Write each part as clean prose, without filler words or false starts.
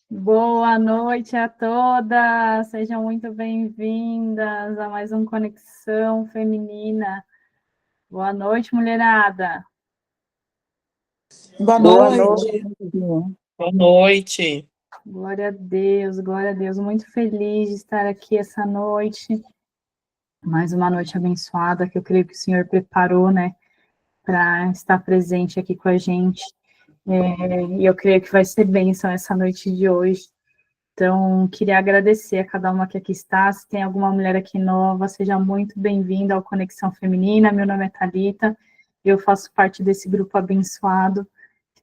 Boa noite a todas, sejam muito bem-vindas a mais um Conexão Feminina. Boa noite, mulherada. Boa Boa noite. noite. Boa noite. Glória a Deus, glória a Deus. Muito feliz de estar aqui essa noite. Mais uma noite abençoada que eu creio que o Senhor preparou, né, para estar presente aqui com a gente. E eu creio que vai ser bênção essa noite de hoje. Então, queria agradecer a cada uma que aqui está. Se tem alguma mulher aqui nova, seja muito bem-vinda ao Conexão Feminina. Meu nome é Thalita, eu faço parte desse grupo abençoado.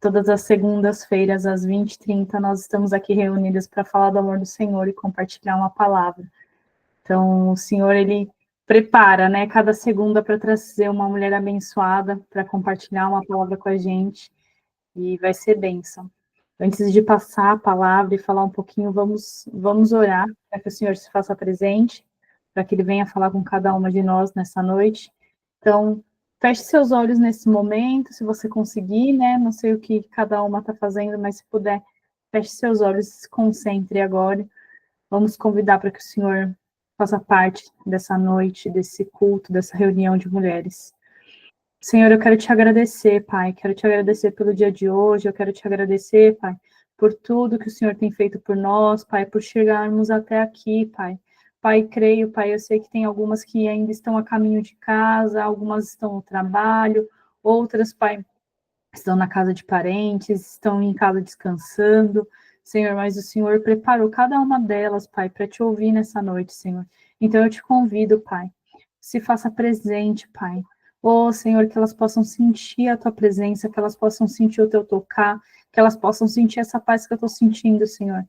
Todas as segundas-feiras, às 20h30, nós estamos aqui reunidas para falar do amor do Senhor e compartilhar uma palavra. Então, o Senhor, Ele prepara, né, cada segunda para trazer uma mulher abençoada, para compartilhar uma palavra com a gente, e vai ser bênção. Antes de passar a palavra e falar um pouquinho, vamos orar para que o Senhor se faça presente, para que Ele venha falar com cada uma de nós nessa noite. Então, feche seus olhos nesse momento, se você conseguir, né? Não sei o que cada uma está fazendo, mas se puder, feche seus olhos e se concentre agora. Vamos convidar para que o Senhor faça parte dessa noite, desse culto, dessa reunião de mulheres. Senhor, eu quero te agradecer, Pai. Quero te agradecer pelo dia de hoje. Eu quero te agradecer, Pai, por tudo que o Senhor tem feito por nós, Pai, por chegarmos até aqui, Pai. Pai, creio, Pai, eu sei que tem algumas que ainda estão a caminho de casa, algumas estão no trabalho, outras, Pai, estão na casa de parentes, estão em casa descansando. Senhor, mas o Senhor preparou cada uma delas, Pai, para te ouvir nessa noite, Senhor. Então eu te convido, Pai, se faça presente, Pai. Oh, Senhor, que elas possam sentir a tua presença, que elas possam sentir o teu tocar, que elas possam sentir essa paz que eu estou sentindo, Senhor.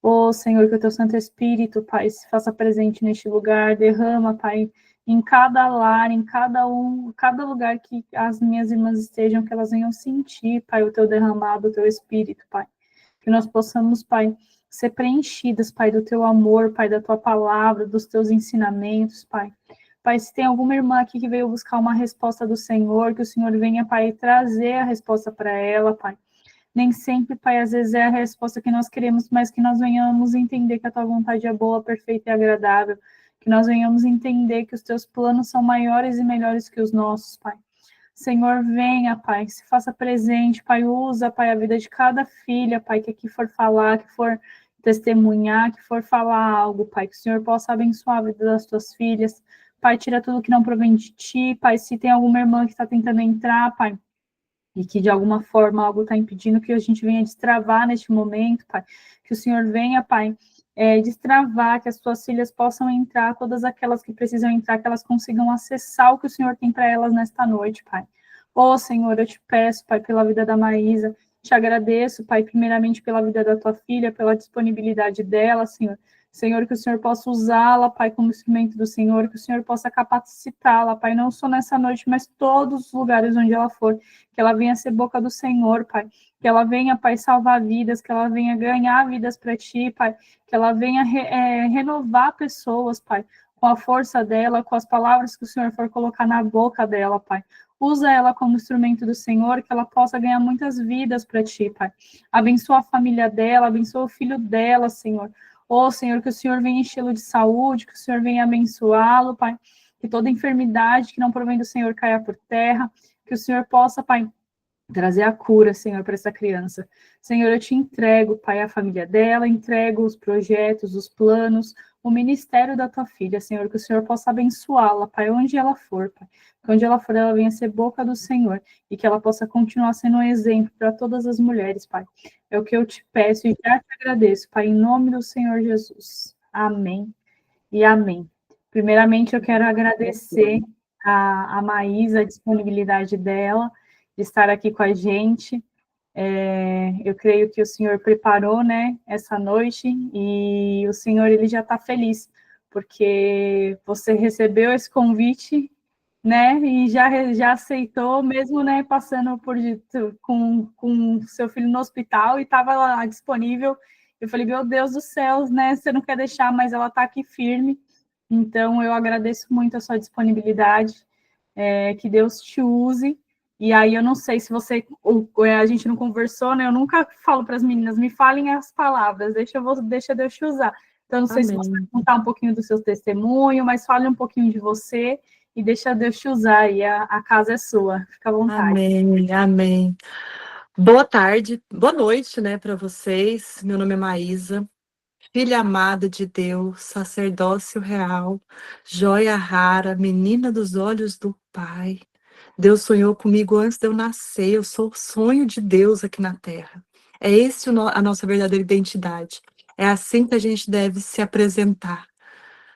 Oh, Senhor, que o teu Santo Espírito, Pai, se faça presente neste lugar, derrama, Pai, em cada lar, em cada lugar que as minhas irmãs estejam, que elas venham sentir, Pai, o teu derramado, o teu Espírito, Pai. Que nós possamos, Pai, ser preenchidas, Pai, do teu amor, Pai, da tua palavra, dos teus ensinamentos, Pai. Pai, se tem alguma irmã aqui que veio buscar uma resposta do Senhor, que o Senhor venha, Pai, trazer a resposta para ela, Pai. Nem sempre, Pai, às vezes é a resposta que nós queremos, mas que nós venhamos entender que a tua vontade é boa, perfeita e agradável. Que nós venhamos entender que os teus planos são maiores e melhores que os nossos, Pai. Senhor, venha, Pai, se faça presente, Pai, usa, Pai, a vida de cada filha, Pai, que aqui for falar, que for testemunhar, que for falar algo, Pai, que o Senhor possa abençoar a vida das tuas filhas. Pai, tira tudo que não provém de ti, Pai, se tem alguma irmã que está tentando entrar, Pai, e que de alguma forma algo está impedindo que a gente venha destravar neste momento, Pai, que o Senhor venha, Pai, destravar, que as tuas filhas possam entrar, todas aquelas que precisam entrar, que elas consigam acessar o que o Senhor tem para elas nesta noite, Pai. Ô, Senhor, eu te peço, Pai, pela vida da Maísa, te agradeço, Pai, primeiramente pela vida da tua filha, pela disponibilidade dela, Senhor. Senhor, que o Senhor possa usá-la, Pai, como instrumento do Senhor, que o Senhor possa capacitá-la, Pai, não só nessa noite, mas todos os lugares onde ela for, que ela venha ser boca do Senhor, Pai, que ela venha, Pai, salvar vidas, que ela venha ganhar vidas para Ti, Pai, que ela venha renovar pessoas, Pai, com a força dela, com as palavras que o Senhor for colocar na boca dela, Pai. Usa ela como instrumento do Senhor, que ela possa ganhar muitas vidas para Ti, Pai. Abençoa a família dela, abençoa o filho dela, Senhor. Ô, Senhor, que o Senhor venha enchê-lo de saúde, que o Senhor venha abençoá-lo, Pai. Que toda enfermidade que não provém do Senhor caia por terra, que o Senhor possa, Pai, trazer a cura, Senhor, para essa criança. Senhor, eu te entrego, Pai, a família dela, entrego os projetos, os planos, o ministério da tua filha, Senhor, que o Senhor possa abençoá-la, Pai, onde ela for, Pai. Que onde ela for, ela venha ser boca do Senhor e que ela possa continuar sendo um exemplo para todas as mulheres, Pai. É o que eu te peço e já te agradeço, Pai, em nome do Senhor Jesus. Amém e amém. Primeiramente, eu quero agradecer a Maísa, a disponibilidade dela, de estar aqui com a gente. Eu creio que o Senhor preparou, né, essa noite, e o Senhor, ele já está feliz, porque você recebeu esse convite, né, e já aceitou, mesmo, né, passando por com seu filho no hospital, e estava lá disponível. Eu falei, meu Deus do céu, né, você não quer deixar, mas ela está aqui firme. Então, eu agradeço muito a sua disponibilidade, que Deus te use, E aí eu não sei se você, a gente não conversou, né? Eu nunca falo para as meninas, me falem as palavras, deixa Deus te usar. Então, não sei se você vai Amém. contar um pouquinho do seu testemunho, mas fale um pouquinho de você e deixa Deus te usar. E a casa é sua, fica à vontade. Amém. Amém. Boa tarde, boa noite, né, para vocês. Meu nome é Maísa, filha amada de Deus, sacerdócio real, joia rara, menina dos olhos do Pai. Deus sonhou comigo antes de eu nascer. Eu sou o sonho de Deus aqui na Terra. É esse a nossa verdadeira identidade. É assim que a gente deve se apresentar.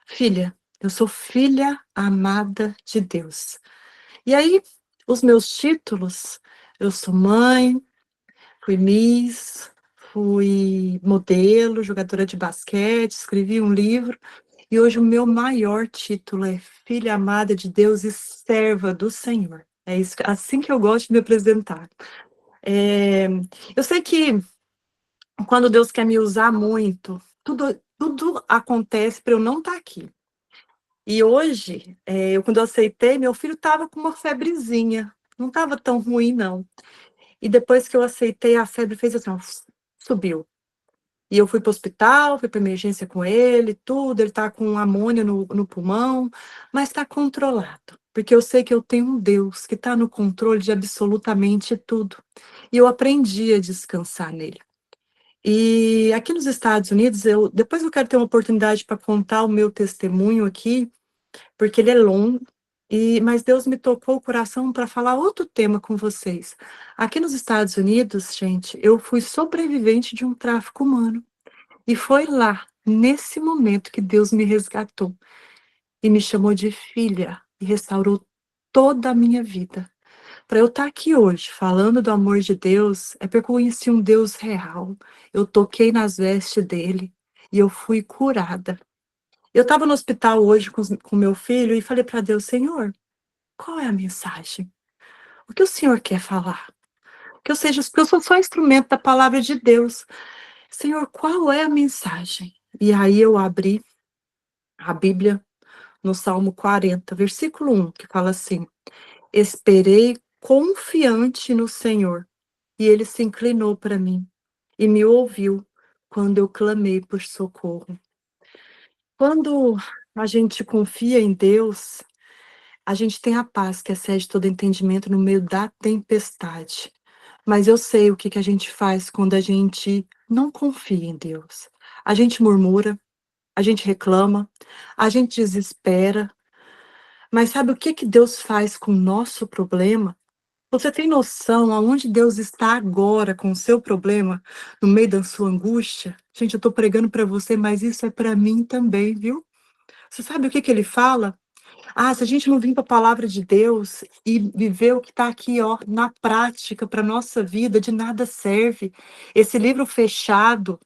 Filha, eu sou filha amada de Deus. E aí, os meus títulos, eu sou mãe, fui Miss, fui modelo, jogadora de basquete, escrevi um livro, e hoje o meu maior título é Filha amada de Deus e serva do Senhor. É isso, assim que eu gosto de me apresentar. É, eu sei que quando Deus quer me usar muito, tudo acontece para eu não estar aqui. E hoje, quando eu aceitei, meu filho estava com uma febrezinha. Não estava tão ruim, não. E depois que eu aceitei, a febre fez assim, ó, subiu. E eu fui para o hospital, fui para emergência com ele, tudo. Ele está com amônia no pulmão, mas está controlado. Porque eu sei que eu tenho um Deus que está no controle de absolutamente tudo. E eu aprendi a descansar nele. E aqui nos Estados Unidos, depois eu quero ter uma oportunidade para contar o meu testemunho aqui, porque ele é longo, mas Deus me tocou o coração para falar outro tema com vocês. Aqui nos Estados Unidos, gente, eu fui sobrevivente de um tráfico humano. E foi lá, nesse momento, que Deus me resgatou e me chamou de filha e restaurou toda a minha vida. Para eu estar aqui hoje, falando do amor de Deus, é porque eu conheci um Deus real. Eu toquei nas vestes dele e eu fui curada. Eu estava no hospital hoje com meu filho e falei para Deus, Senhor, qual é a mensagem? O que o Senhor quer falar? Porque eu sou só instrumento da palavra de Deus. Senhor, qual é a mensagem? E aí eu abri a Bíblia no Salmo 40, versículo 1, que fala assim: Esperei confiante no Senhor, e ele se inclinou para mim e me ouviu quando eu clamei por socorro. Quando a gente confia em Deus, a gente tem a paz que excede todo entendimento no meio da tempestade. Mas eu sei o que que a gente faz quando a gente não confia em Deus. A gente murmura, a gente reclama, a gente desespera. Mas sabe o que que Deus faz com o nosso problema? Você tem noção aonde Deus está agora com o seu problema, no meio da sua angústia? Gente, eu estou pregando para você, mas isso é para mim também, viu? Você sabe o que que ele fala? Ah, se a gente não vir para a palavra de Deus e viver o que está aqui, ó, na prática para nossa vida, de nada serve. Esse livro fechado,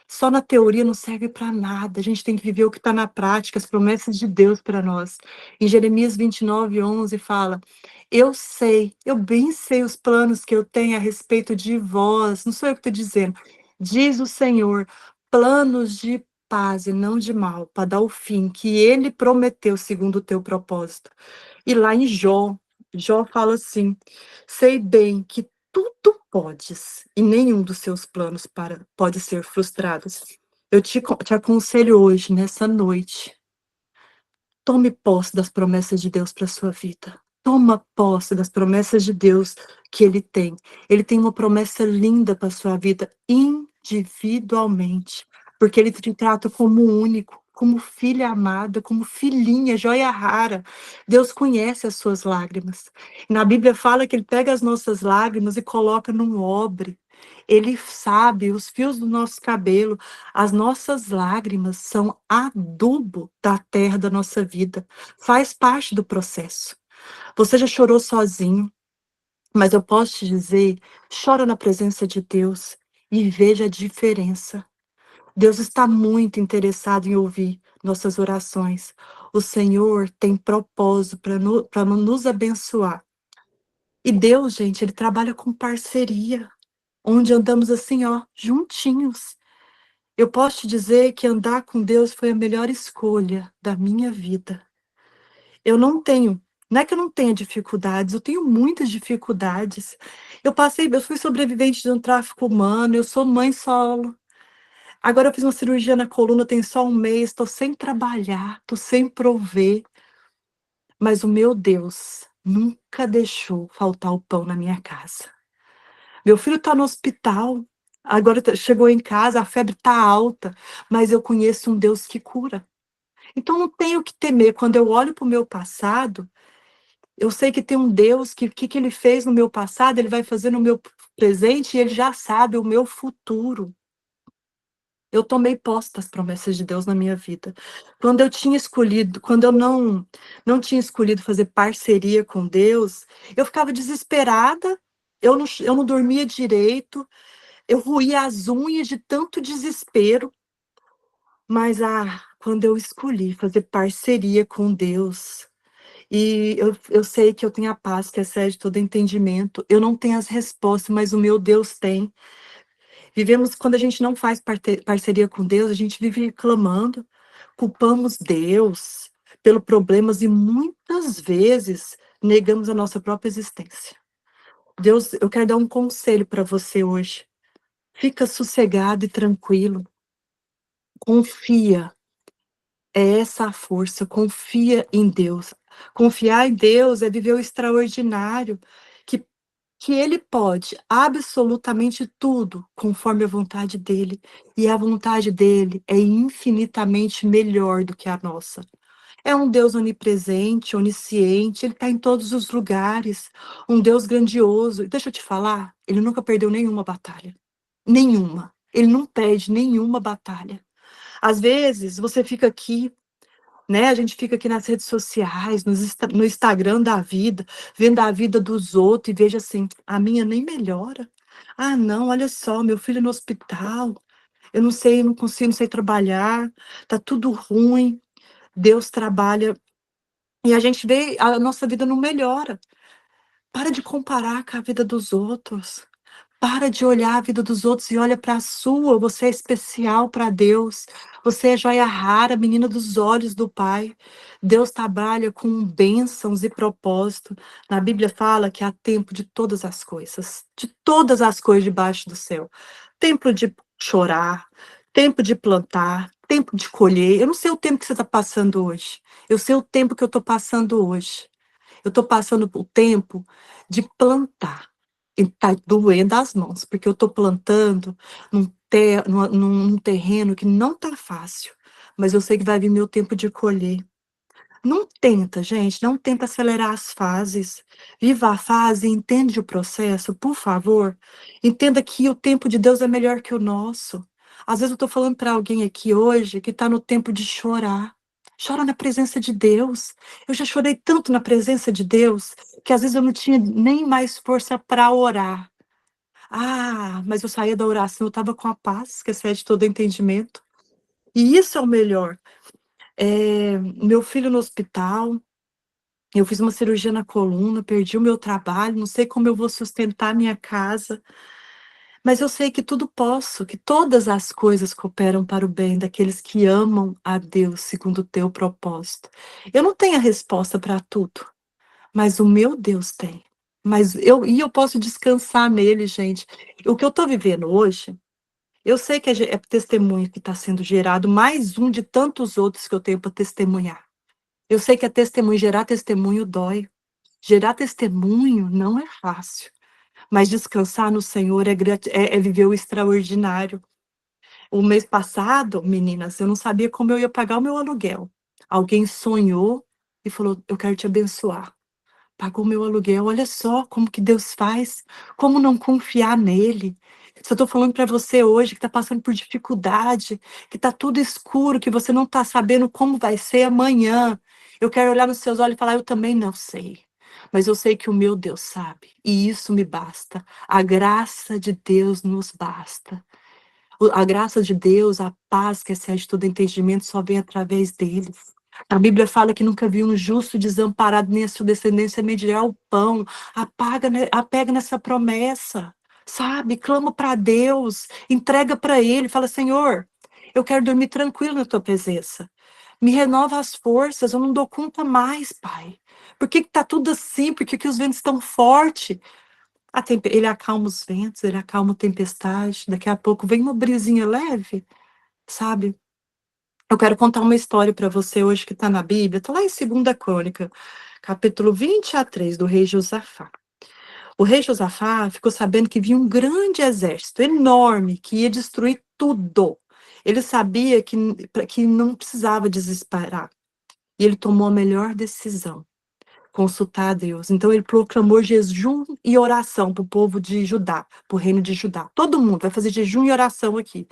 só na teoria não serve para nada. A gente tem que viver o que está na prática, as promessas de Deus para nós. Em Jeremias 29:11 fala: eu bem sei os planos que eu tenho a respeito de vós. Não sou eu que estou dizendo. Diz o Senhor, planos de paz e não de mal, para dar o fim que ele prometeu segundo o teu propósito. E lá em Jó fala assim: sei bem que tudo podes, e nenhum dos seus planos pode ser frustrado. Eu te aconselho hoje, nessa noite, tome posse das promessas de Deus para a sua vida. Toma posse das promessas de Deus que Ele tem. Ele tem uma promessa linda para a sua vida, individualmente. Porque Ele te trata como único, como filha amada, como filhinha, joia rara. Deus conhece as suas lágrimas. Na Bíblia fala que Ele pega as nossas lágrimas e coloca num odre. Ele sabe os fios do nosso cabelo. As nossas lágrimas são adubo da terra da nossa vida. Faz parte do processo. Você já chorou sozinho, mas eu posso te dizer, chora na presença de Deus e veja a diferença. Deus está muito interessado em ouvir nossas orações. O Senhor tem propósito para nos abençoar. E Deus, gente, Ele trabalha com parceria, onde andamos assim, ó, juntinhos. Eu posso te dizer que andar com Deus foi a melhor escolha da minha vida. Eu não tenho Não é que eu não tenha dificuldades, eu tenho muitas dificuldades. Eu fui sobrevivente de um tráfico humano, eu sou mãe solo. Agora eu fiz uma cirurgia na coluna, tem só um mês, estou sem trabalhar, estou sem prover. Mas o meu Deus nunca deixou faltar o pão na minha casa. Meu filho está no hospital, agora chegou em casa, a febre está alta, mas eu conheço um Deus que cura. Então não tenho o que temer. Quando eu olho para o meu passado, eu sei que tem um Deus que ele fez no meu passado, ele vai fazer no meu presente e ele já sabe o meu futuro. Eu tomei posse das promessas de Deus na minha vida. Quando eu não tinha escolhido fazer parceria com Deus, eu ficava desesperada, eu não dormia direito, eu roía as unhas de tanto desespero, mas quando eu escolhi fazer parceria com Deus, e eu sei que eu tenho a paz que excede todo entendimento, eu não tenho as respostas, mas o meu Deus tem. Quando a gente não faz parceria com Deus, a gente vive reclamando, culpamos Deus pelos problemas e muitas vezes negamos a nossa própria existência. Deus, eu quero dar um conselho para você hoje. Fica sossegado e tranquilo. Confia. É essa a força. Confia em Deus. Confiar em Deus é viver o extraordinário, que que ele pode absolutamente tudo conforme a vontade dele, e a vontade dele é infinitamente melhor do que a nossa. É um Deus onipresente, onisciente, ele está em todos os lugares, um Deus grandioso. E deixa eu te falar, ele nunca perdeu nenhuma batalha. Nenhuma. Ele não perde nenhuma batalha. Às vezes, você fica aqui, né? A gente fica aqui nas redes sociais, no Instagram da vida, vendo a vida dos outros e veja assim, a minha nem melhora. Ah, não, olha só, meu filho no hospital, eu não sei, eu não consigo, não sei trabalhar, tá tudo ruim, Deus trabalha, e a gente vê, a nossa vida não melhora. Para de comparar com a vida dos outros. Para de olhar a vida dos outros e olha para a sua. Você é especial para Deus. Você é joia rara, menina dos olhos do Pai. Deus trabalha com bênçãos e propósito. Na Bíblia fala que há tempo de todas as coisas debaixo do céu. Tempo de chorar, tempo de plantar, tempo de colher. Eu não sei o tempo que você está passando hoje. Eu sei o tempo que eu estou passando hoje. Eu estou passando o tempo de plantar. E tá doendo as mãos, porque eu estou plantando num terreno que não tá fácil. Mas eu sei que vai vir meu tempo de colher. Não tenta, gente, não tenta acelerar as fases. Viva a fase, entende o processo, por favor. Entenda que o tempo de Deus é melhor que o nosso. Às vezes eu estou falando para alguém aqui hoje que está no tempo de chorar. Chora na presença de Deus. Eu já chorei tanto na presença de Deus que às vezes eu não tinha nem mais força para orar. Mas eu saía da oração, eu estava com a paz, que excede todo entendimento. E isso é o melhor. Meu filho no hospital, eu fiz uma cirurgia na coluna, perdi o meu trabalho, não sei como eu vou sustentar a minha casa, mas eu sei que tudo posso, que todas as coisas cooperam para o bem daqueles que amam a Deus segundo o teu propósito. Eu não tenho a resposta para tudo, mas o meu Deus tem. Eu posso descansar nele, gente. O que eu estou vivendo hoje, eu sei que é testemunho que está sendo gerado, mais um de tantos outros que eu tenho para testemunhar. Eu sei que gerar testemunho dói. Gerar testemunho não é fácil, mas descansar no Senhor é viver o extraordinário. O mês passado, meninas, eu não sabia como eu ia pagar o meu aluguel. Alguém sonhou e falou: eu quero te abençoar. Pagou meu aluguel, olha só como que Deus faz, como não confiar nele. Se eu estou falando para você hoje que está passando por dificuldade, que está tudo escuro, que você não está sabendo como vai ser amanhã, eu quero olhar nos seus olhos e falar: eu também não sei, mas eu sei que o meu Deus sabe, e isso me basta. A graça de Deus nos basta. A graça de Deus, a paz que excede todo entendimento, só vem através deles. A Bíblia fala que nunca viu um justo desamparado, nem a sua descendência medirá o pão. Apega nessa promessa, sabe? Clama para Deus, entrega para Ele, fala: Senhor, eu quero dormir tranquilo na Tua presença. Me renova as forças, eu não dou conta mais, Pai. Por que tá tudo assim? Por que os ventos estão fortes? Ele acalma os ventos, ele acalma a tempestade. Daqui a pouco vem uma brisinha leve, sabe? Eu quero contar uma história para você hoje que está na Bíblia. Está lá em 2 Crônica, capítulo 23, do rei Josafá. O rei Josafá ficou sabendo que vinha um grande exército, enorme, que ia destruir tudo. Ele sabia que não precisava desesperar. E ele tomou a melhor decisão, consultar a Deus. Então ele proclamou jejum e oração para o povo de Judá, para o reino de Judá. Todo mundo vai fazer jejum e oração aqui.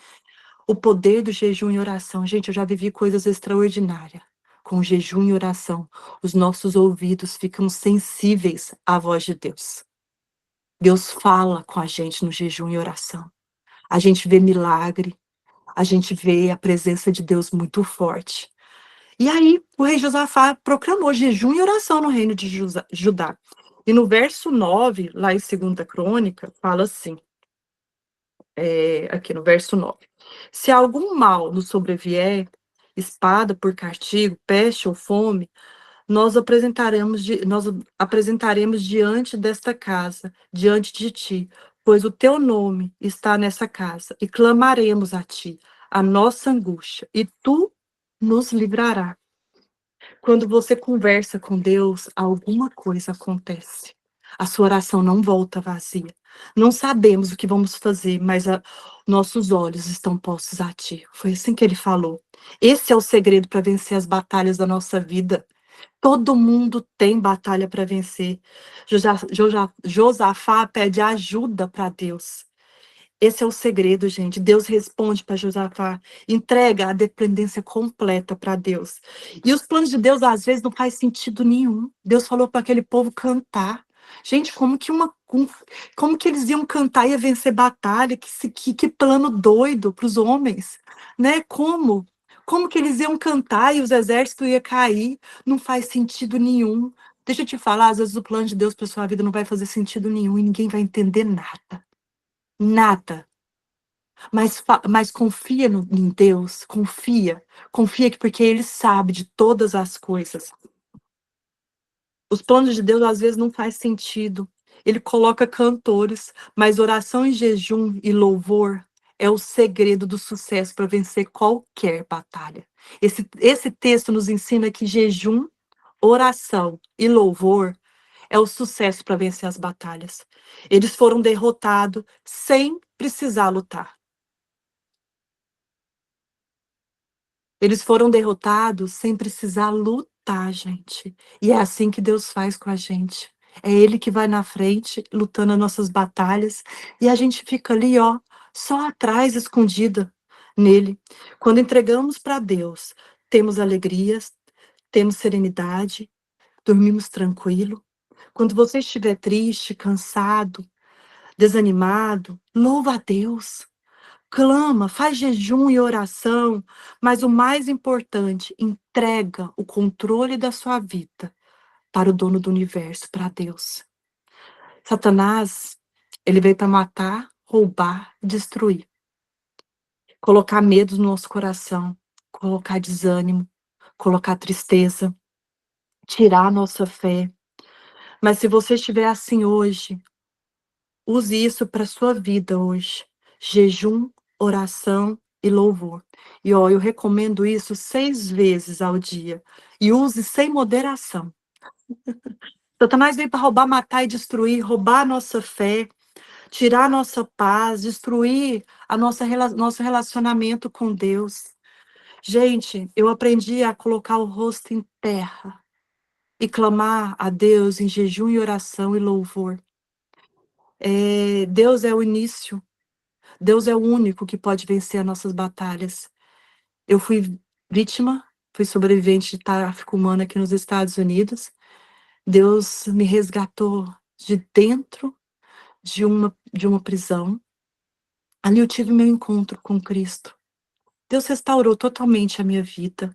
O poder do jejum e oração. Gente, eu já vivi coisas extraordinárias. Com jejum e oração, os nossos ouvidos ficam sensíveis à voz de Deus. Deus fala com a gente no jejum e oração. A gente vê milagre, a gente vê a presença de Deus muito forte. E aí, o rei Josafá proclamou jejum e oração no reino de Judá. E no verso 9, lá em 2 Crônica, fala assim, aqui no verso 9. Se algum mal nos sobrevier, espada por castigo, peste ou fome, nós apresentaremos diante desta casa, diante de ti, pois o teu nome está nessa casa, e clamaremos a ti, a nossa angústia, e tu nos livrarás. Quando você conversa com Deus, alguma coisa acontece. A sua oração não volta vazia. Não sabemos o que vamos fazer, mas nossos olhos estão postos a ti. Foi assim que ele falou. Esse é o segredo para vencer as batalhas da nossa vida. Todo mundo tem batalha para vencer. Josafá pede ajuda para Deus. Esse é o segredo, gente. Deus responde para Josafá, entrega a dependência completa para Deus. E os planos de Deus, às vezes, não faz sentido nenhum. Deus falou para aquele povo cantar. Gente, como que eles iam cantar e ia vencer batalha? Que plano doido para os homens, né? Como que eles iam cantar e os exércitos iam cair? Não faz sentido nenhum. Deixa eu te falar, às vezes o plano de Deus para sua vida não vai fazer sentido nenhum e ninguém vai entender nada. Nada. Mas confia em Deus, confia que porque Ele sabe de todas as coisas. Os planos de Deus às vezes não faz sentido. Ele coloca cantores, mas oração em jejum e louvor é o segredo do sucesso para vencer qualquer batalha. Esse texto nos ensina que jejum, oração e louvor é o sucesso para vencer as batalhas. Eles foram derrotados sem precisar lutar. Eles foram derrotados sem precisar lutar, gente. E é assim que Deus faz com a gente. É Ele que vai na frente, lutando as nossas batalhas, e a gente fica ali, ó, só atrás, escondida nele. Quando entregamos para Deus, temos alegrias, temos serenidade, dormimos tranquilo. Quando você estiver triste, cansado, desanimado, louva a Deus. Clama, faz jejum e oração, mas o mais importante, entrega o controle da sua vida para o dono do universo, para Deus. Satanás, ele veio para matar, roubar, destruir. Colocar medo no nosso coração, colocar desânimo, colocar tristeza, tirar a nossa fé. Mas se você estiver assim hoje, use isso para a sua vida hoje. Jejum, oração e louvor. E ó, eu recomendo isso 6 vezes ao dia. E use sem moderação. Satanás veio para roubar, matar e destruir, roubar a nossa fé, tirar a nossa paz, destruir nosso relacionamento com Deus. Gente, eu aprendi a colocar o rosto em terra e clamar a Deus em jejum e oração e louvor. Deus é o início. Deus é o único que pode vencer as nossas batalhas. Eu fui vítima, fui sobrevivente de tráfico humano aqui nos Estados Unidos. Deus me resgatou de dentro de uma prisão. Ali eu tive meu encontro com Cristo. Deus restaurou totalmente a minha vida.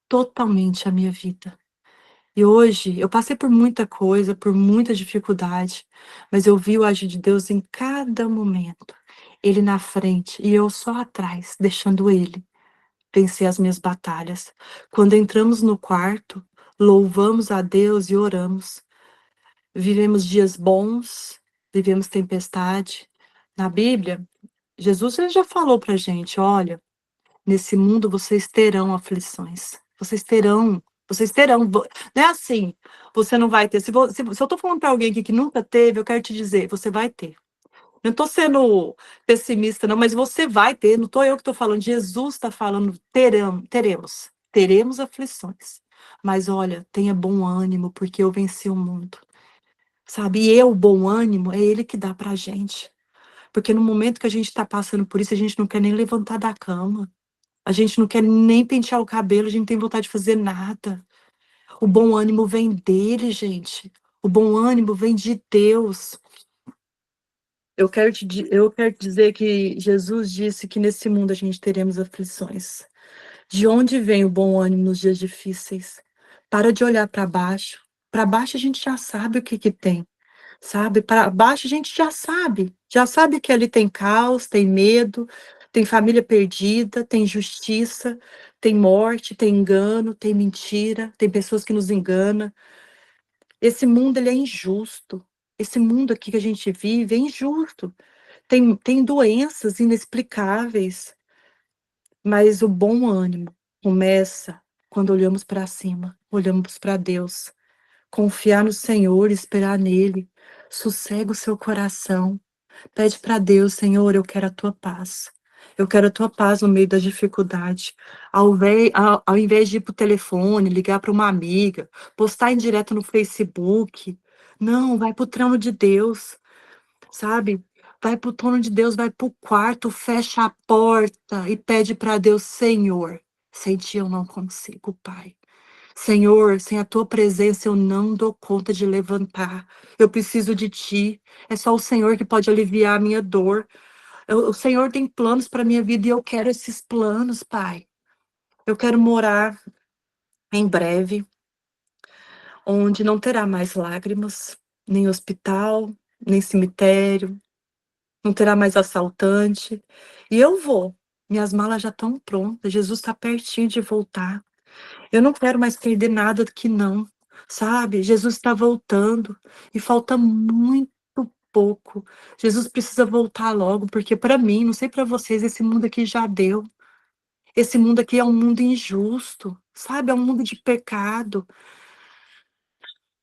Totalmente a minha vida. E hoje, eu passei por muita coisa, por muita dificuldade, mas eu vi o agir de Deus em cada momento. Ele na frente e eu só atrás, deixando Ele vencer as minhas batalhas. Quando entramos no quarto, louvamos a Deus e oramos. Vivemos dias bons, vivemos tempestade. Na Bíblia, Jesus ele já falou pra gente, olha, nesse mundo vocês terão aflições. Vocês terão. Não é assim, você não vai ter. Se eu tô falando para alguém aqui que nunca teve, eu quero te dizer, você vai ter. Não estou sendo pessimista, não, mas você vai ter, não estou eu que estou falando, Jesus está falando, teremos aflições. Mas olha, tenha bom ânimo, porque eu venci o mundo. Sabe? E o bom ânimo, é ele que dá pra gente. Porque no momento que a gente está passando por isso, a gente não quer nem levantar da cama. A gente não quer nem pentear o cabelo, a gente não tem vontade de fazer nada. O bom ânimo vem dele, gente. O bom ânimo vem de Deus. Eu quero te dizer que Jesus disse que nesse mundo a gente teremos aflições. De onde vem o bom ânimo nos dias difíceis? Para de olhar para baixo. Para baixo a gente já sabe o que que tem, sabe? Para baixo a gente já sabe que ali tem caos, tem medo, tem família perdida, tem injustiça, tem morte, tem engano, tem mentira, tem pessoas que nos enganam. Esse mundo ele é injusto. Esse mundo aqui que a gente vive é injusto. Tem doenças inexplicáveis, mas o bom ânimo começa quando olhamos para cima, olhamos para Deus. Confiar no Senhor, esperar nele. Sossega o seu coração. Pede para Deus, Senhor, eu quero a tua paz. Eu quero a tua paz no meio da dificuldade. Ao invés de ir para o telefone, ligar para uma amiga, postar em direto no Facebook. Não, vai para o trono de Deus, sabe? Vai para o trono de Deus, vai para o quarto, fecha a porta e pede para Deus, Senhor, sem ti eu não consigo, Pai. Senhor, sem a tua presença eu não dou conta de levantar. Eu preciso de ti. É só o Senhor que pode aliviar a minha dor. O Senhor tem planos para minha vida e eu quero esses planos, Pai. Eu quero morar em breve, onde não terá mais lágrimas, nem hospital, nem cemitério, não terá mais assaltante. E eu vou. Minhas malas já estão prontas. Jesus está pertinho de voltar. Eu não quero mais perder nada que não, sabe? Jesus está voltando e falta muito pouco. Jesus precisa voltar logo, porque para mim, não sei para vocês, esse mundo aqui já deu. Esse mundo aqui é um mundo injusto, sabe? É um mundo de pecado.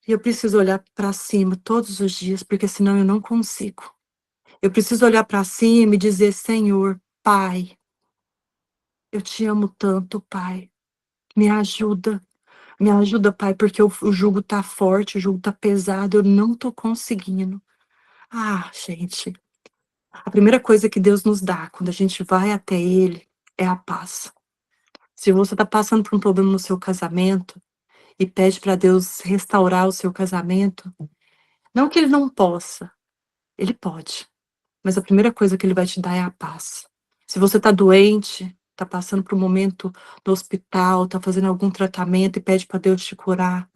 E eu preciso olhar para cima todos os dias, porque senão eu não consigo. Eu preciso olhar para cima e dizer, Senhor, Pai, eu te amo tanto, Pai. Me ajuda. Me ajuda, Pai, porque o jugo tá forte, o jugo tá pesado, eu não tô conseguindo. Ah, gente, a primeira coisa que Deus nos dá quando a gente vai até Ele é a paz. Se você tá passando por um problema no seu casamento e pede para Deus restaurar o seu casamento, não que Ele não possa, Ele pode, mas a primeira coisa que Ele vai te dar é a paz. Se você tá doente, tá passando por um momento no hospital, tá fazendo algum tratamento e pede para Deus te curar,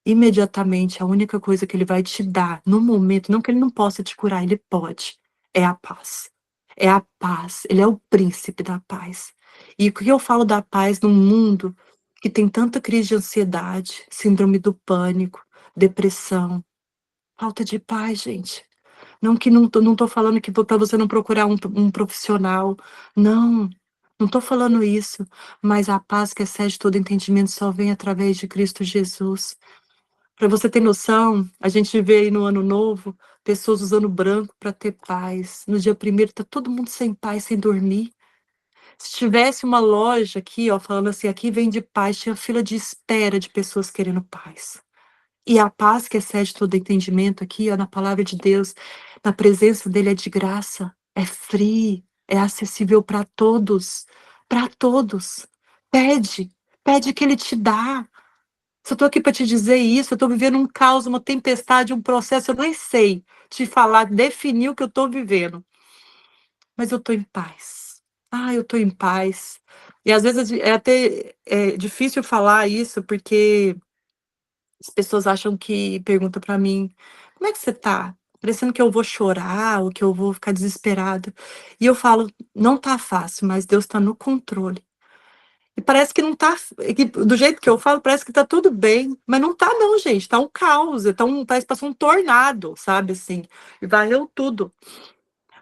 imediatamente, a única coisa que ele vai te dar no momento, não que ele não possa te curar, ele pode, é a paz. É a paz, ele é o príncipe da paz. E o que eu falo da paz num mundo que tem tanta crise de ansiedade, síndrome do pânico, depressão, falta de paz, gente. Não que não tô falando que para você não procurar um profissional, não, não tô falando isso, mas a paz que excede todo entendimento só vem através de Cristo Jesus. Para você ter noção, a gente vê aí no ano novo pessoas usando branco para ter paz. No dia primeiro tá todo mundo sem paz, sem dormir. Se tivesse uma loja aqui, ó, falando assim, aqui vende paz, tinha fila de espera de pessoas querendo paz. E a paz que excede todo entendimento aqui, ó, na palavra de Deus, na presença dele é de graça, é free, é acessível para todos, para todos. Pede, pede que ele te dá. Se eu tô aqui para te dizer isso, eu tô vivendo um caos, uma tempestade, um processo, eu nem sei te falar, definir o que eu tô vivendo, mas eu tô em paz. Ah, eu tô em paz. E às vezes é até difícil falar isso, porque as pessoas acham que perguntam para mim, como é que você tá? Parecendo que eu vou chorar ou que eu vou ficar desesperada. E eu falo, não tá fácil, mas Deus tá no controle. E parece que não tá, do jeito que eu falo, parece que tá tudo bem, mas não tá não, gente, tá um caos, parece que passou um tornado, sabe, assim, e varreu tudo.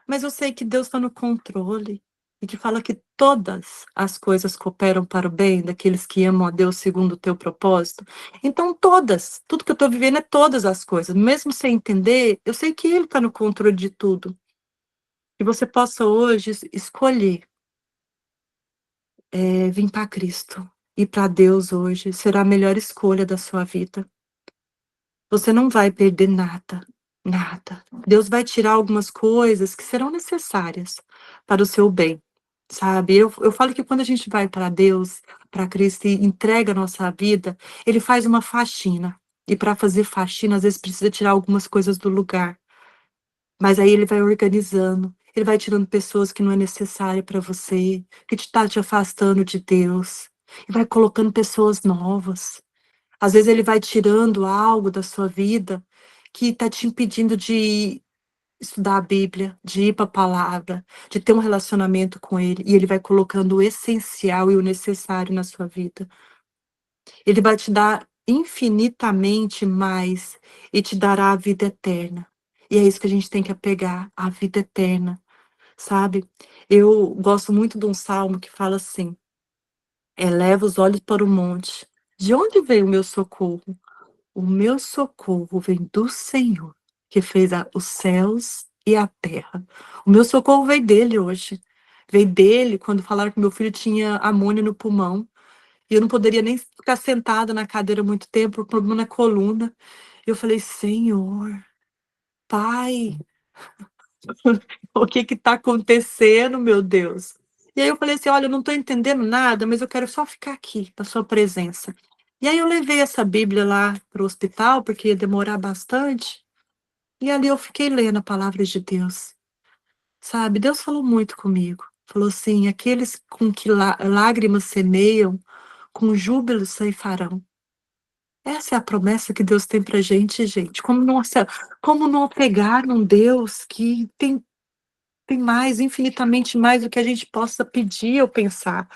Mas eu sei que Deus está no controle e que fala que todas as coisas cooperam para o bem daqueles que amam a Deus segundo o teu propósito. Então, todas, tudo que eu estou vivendo é todas as coisas. Mesmo sem entender, eu sei que Ele está no controle de tudo. E você possa hoje escolher vir para Cristo. E para Deus hoje será a melhor escolha da sua vida. Você não vai perder nada, nada. Deus vai tirar algumas coisas que serão necessárias para o seu bem, sabe? Eu falo que quando a gente vai para Deus, para Cristo e entrega a nossa vida, Ele faz uma faxina. E para fazer faxina, às vezes precisa tirar algumas coisas do lugar. Mas aí Ele vai organizando. Ele vai tirando pessoas que não é necessária para você, que está te afastando de Deus. E vai colocando pessoas novas. Às vezes ele vai tirando algo da sua vida que está te impedindo de estudar a Bíblia, de ir para a palavra, de ter um relacionamento com ele, e ele vai colocando o essencial e o necessário na sua vida. Ele vai te dar infinitamente mais e te dará a vida eterna. E é isso que a gente tem que apegar, a vida eterna, sabe? Eu gosto muito de um salmo que fala assim: eleva os olhos para o monte. De onde veio o meu socorro? O meu socorro vem do Senhor, que fez os céus e a terra. O meu socorro veio dele hoje. Veio dele quando falaram que meu filho tinha amônia no pulmão. E eu não poderia nem ficar sentada na cadeira muito tempo, por problema na coluna. Eu falei, Senhor, Pai, o que está acontecendo, meu Deus? E aí eu falei assim, olha, eu não estou entendendo nada, mas eu quero só ficar aqui, na sua presença. E aí eu levei essa Bíblia lá para o hospital, porque ia demorar bastante. E ali eu fiquei lendo a palavra de Deus, sabe? Deus falou muito comigo. Falou assim, aqueles com que lágrimas semeiam, com júbilo ceifarão. Essa é a promessa que Deus tem pra gente, gente. Como não apegar num Deus que tem mais, infinitamente mais do que a gente possa pedir ou pensar.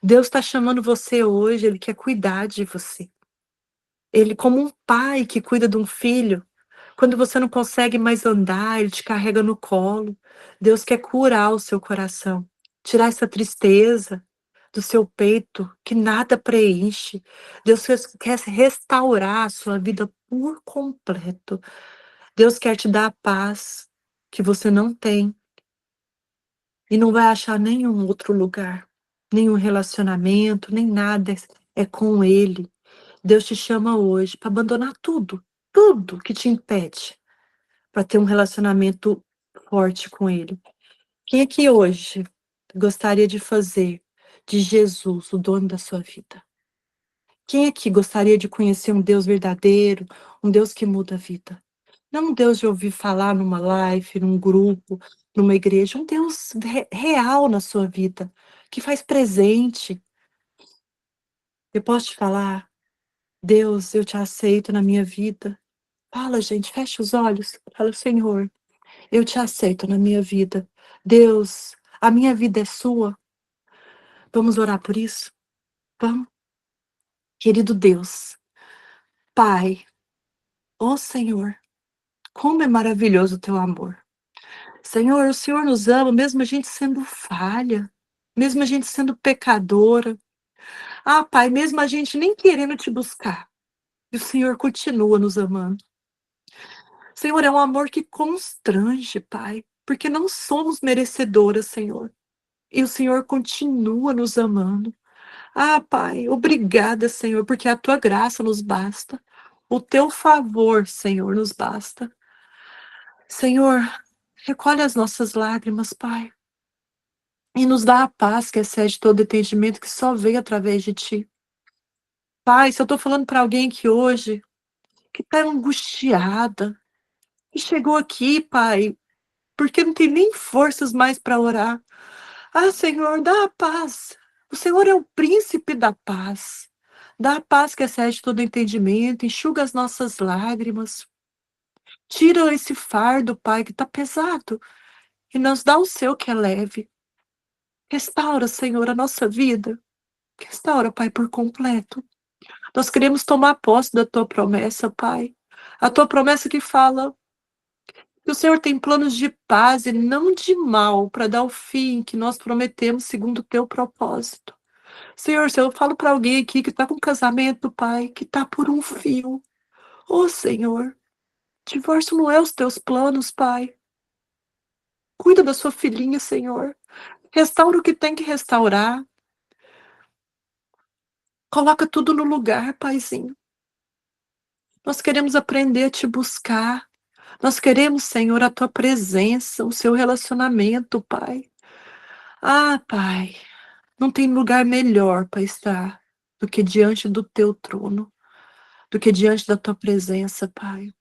Deus está chamando você hoje, Ele quer cuidar de você. Ele, como um pai que cuida de um filho, quando você não consegue mais andar, Ele te carrega no colo. Deus quer curar o seu coração, tirar essa tristeza do seu peito, que nada preenche. Deus quer restaurar a sua vida por completo. Deus quer te dar a paz que você não tem e não vai achar nenhum outro lugar, nenhum relacionamento, nem nada. É com Ele. Deus te chama hoje para abandonar tudo, tudo que te impede para ter um relacionamento forte com Ele. Quem aqui hoje gostaria de fazer de Jesus o dono da sua vida? Quem aqui gostaria de conhecer um Deus verdadeiro, um Deus que muda a vida? Não um Deus de ouvir falar numa live, num grupo, numa igreja, um Deus real na sua vida, que faz presente. Eu posso te falar, Deus, eu te aceito na minha vida. Fala, gente, fecha os olhos. Fala, Senhor, eu te aceito na minha vida. Deus, a minha vida é sua. Vamos orar por isso? Vamos? Querido Deus, Pai, ó Senhor, como é maravilhoso o teu amor. Senhor, o Senhor nos ama, mesmo a gente sendo falha, mesmo a gente sendo pecadora. Ah, Pai, mesmo a gente nem querendo te buscar. E o Senhor continua nos amando. Senhor, é um amor que constrange, Pai, porque não somos merecedoras, Senhor. E o Senhor continua nos amando. Ah, Pai, obrigada, Senhor, porque a tua graça nos basta. O teu favor, Senhor, nos basta. Senhor, recolhe as nossas lágrimas, Pai, e nos dá a paz que excede todo entendimento que só vem através de ti. Pai, se eu estou falando para alguém que hoje, que está angustiada, e chegou aqui, Pai, porque não tem nem forças mais para orar. Ah, Senhor, dá a paz. O Senhor é o príncipe da paz. Dá a paz que excede todo entendimento, enxuga as nossas lágrimas. Tira esse fardo, Pai, que está pesado, e nos dá o seu que é leve. Restaura, Senhor, a nossa vida. Restaura, Pai, por completo. Nós queremos tomar posse da tua promessa, Pai. A tua promessa que fala que o Senhor tem planos de paz e não de mal para dar o fim que nós prometemos segundo o teu propósito. Senhor, se eu falo para alguém aqui que está com casamento, Pai, que está por um fio. Ô, Senhor, divórcio não é os teus planos, Pai. Cuida da sua filhinha, Senhor. Restaura o que tem que restaurar. Coloca tudo no lugar, Paizinho. Nós queremos aprender a te buscar. Nós queremos, Senhor, a tua presença, o seu relacionamento, Pai. Ah, Pai, não tem lugar melhor para estar do que diante do teu trono, do que diante da tua presença, Pai.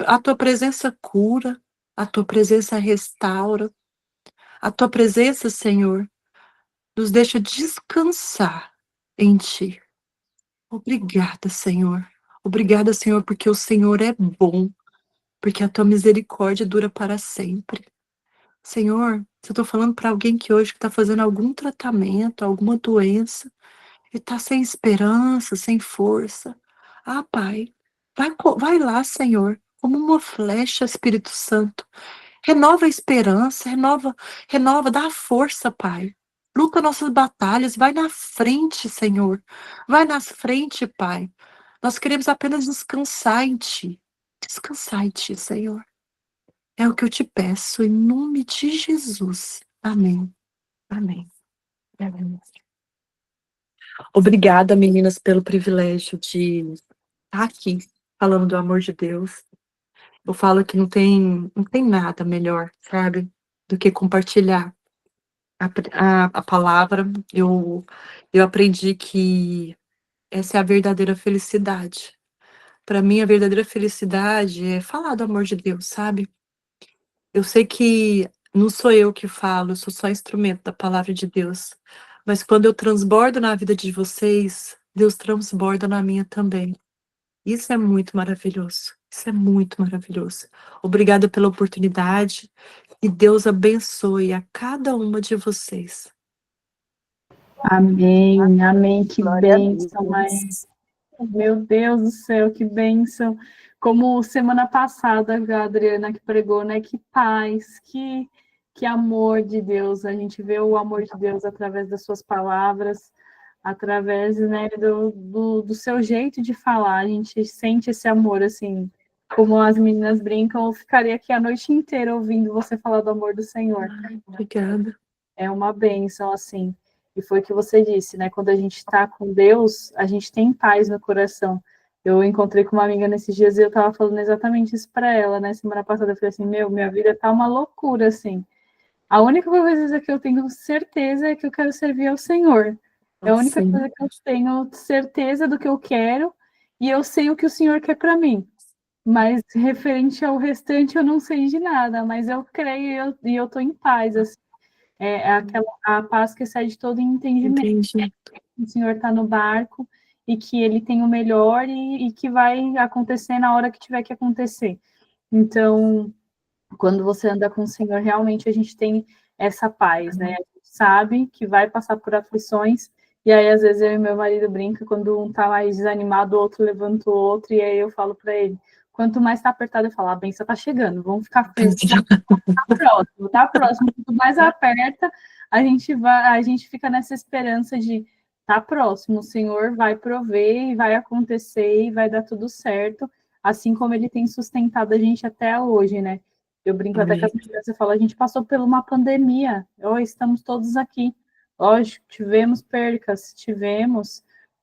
A tua presença cura, a tua presença restaura, a tua presença, Senhor, nos deixa descansar em ti. Obrigada, Senhor. Obrigada, Senhor, porque o Senhor é bom, porque a tua misericórdia dura para sempre. Senhor, se eu estou falando para alguém que hoje está fazendo algum tratamento, alguma doença, e está sem esperança, sem força, ah, Pai, vai lá, Senhor, como uma flecha, Espírito Santo. Renova a esperança, renova, dá força, Pai. Luta nossas batalhas, vai na frente, Senhor. Vai na frente, Pai. Nós queremos apenas descansar em Ti. Descansar em Ti, Senhor. É o que eu te peço, em nome de Jesus. Amém. Amém. Amém. Obrigada, meninas, pelo privilégio de estar aqui falando do amor de Deus. Eu falo que não tem nada melhor, sabe, do que compartilhar a palavra. Eu aprendi que essa é a verdadeira felicidade. Para mim, a verdadeira felicidade é falar do amor de Deus, sabe? Eu sei que não sou eu que falo, eu sou só instrumento da palavra de Deus. Mas quando eu transbordo na vida de vocês, Deus transborda na minha também. Isso é muito maravilhoso. Isso é muito maravilhoso. Obrigada pela oportunidade e Deus abençoe a cada uma de vocês. Amém, amém, que Glória a bênção, Deus. mas, meu Deus do céu, que bênção. Como semana passada, a Adriana que pregou, né, que paz, que amor de Deus, a gente vê o amor de Deus através das suas palavras, através, né, do seu jeito de falar, a gente sente esse amor, assim, como as meninas brincam, eu ficaria aqui a noite inteira ouvindo você falar do amor do Senhor. Obrigada. É uma bênção, assim. E foi o que você disse, né? Quando a gente está com Deus, a gente tem paz no coração. Eu encontrei com uma amiga nesses dias e eu estava falando exatamente isso para ela, né? Semana passada eu falei assim, minha vida tá uma loucura, assim. A única coisa que eu tenho certeza é que eu quero servir ao Senhor. É a única Sim. coisa que eu tenho certeza do que eu quero e eu sei o que o Senhor quer para mim. Mas referente ao restante eu não sei de nada, mas eu creio e eu tô em paz, assim. É a paz que excede todo entendimento. Entendi. O Senhor está no barco e que Ele tem o melhor e que vai acontecer na hora que tiver que acontecer. Então, quando você anda com o Senhor, realmente a gente tem essa paz, né? A gente sabe que vai passar por aflições, e aí às vezes eu e meu marido brinca, quando um tá mais desanimado, o outro levanta o outro, e aí eu falo para ele, quanto mais tá apertado, eu falo, a benção tá chegando, vamos ficar felizes, tá próximo, quanto mais aperta, a gente fica nessa esperança de tá próximo, o Senhor vai prover, e vai acontecer, e vai dar tudo certo, assim como Ele tem sustentado a gente até hoje, né? Eu brinco até com as crianças e falo, a gente passou por uma pandemia, estamos todos aqui. Lógico, tivemos percas,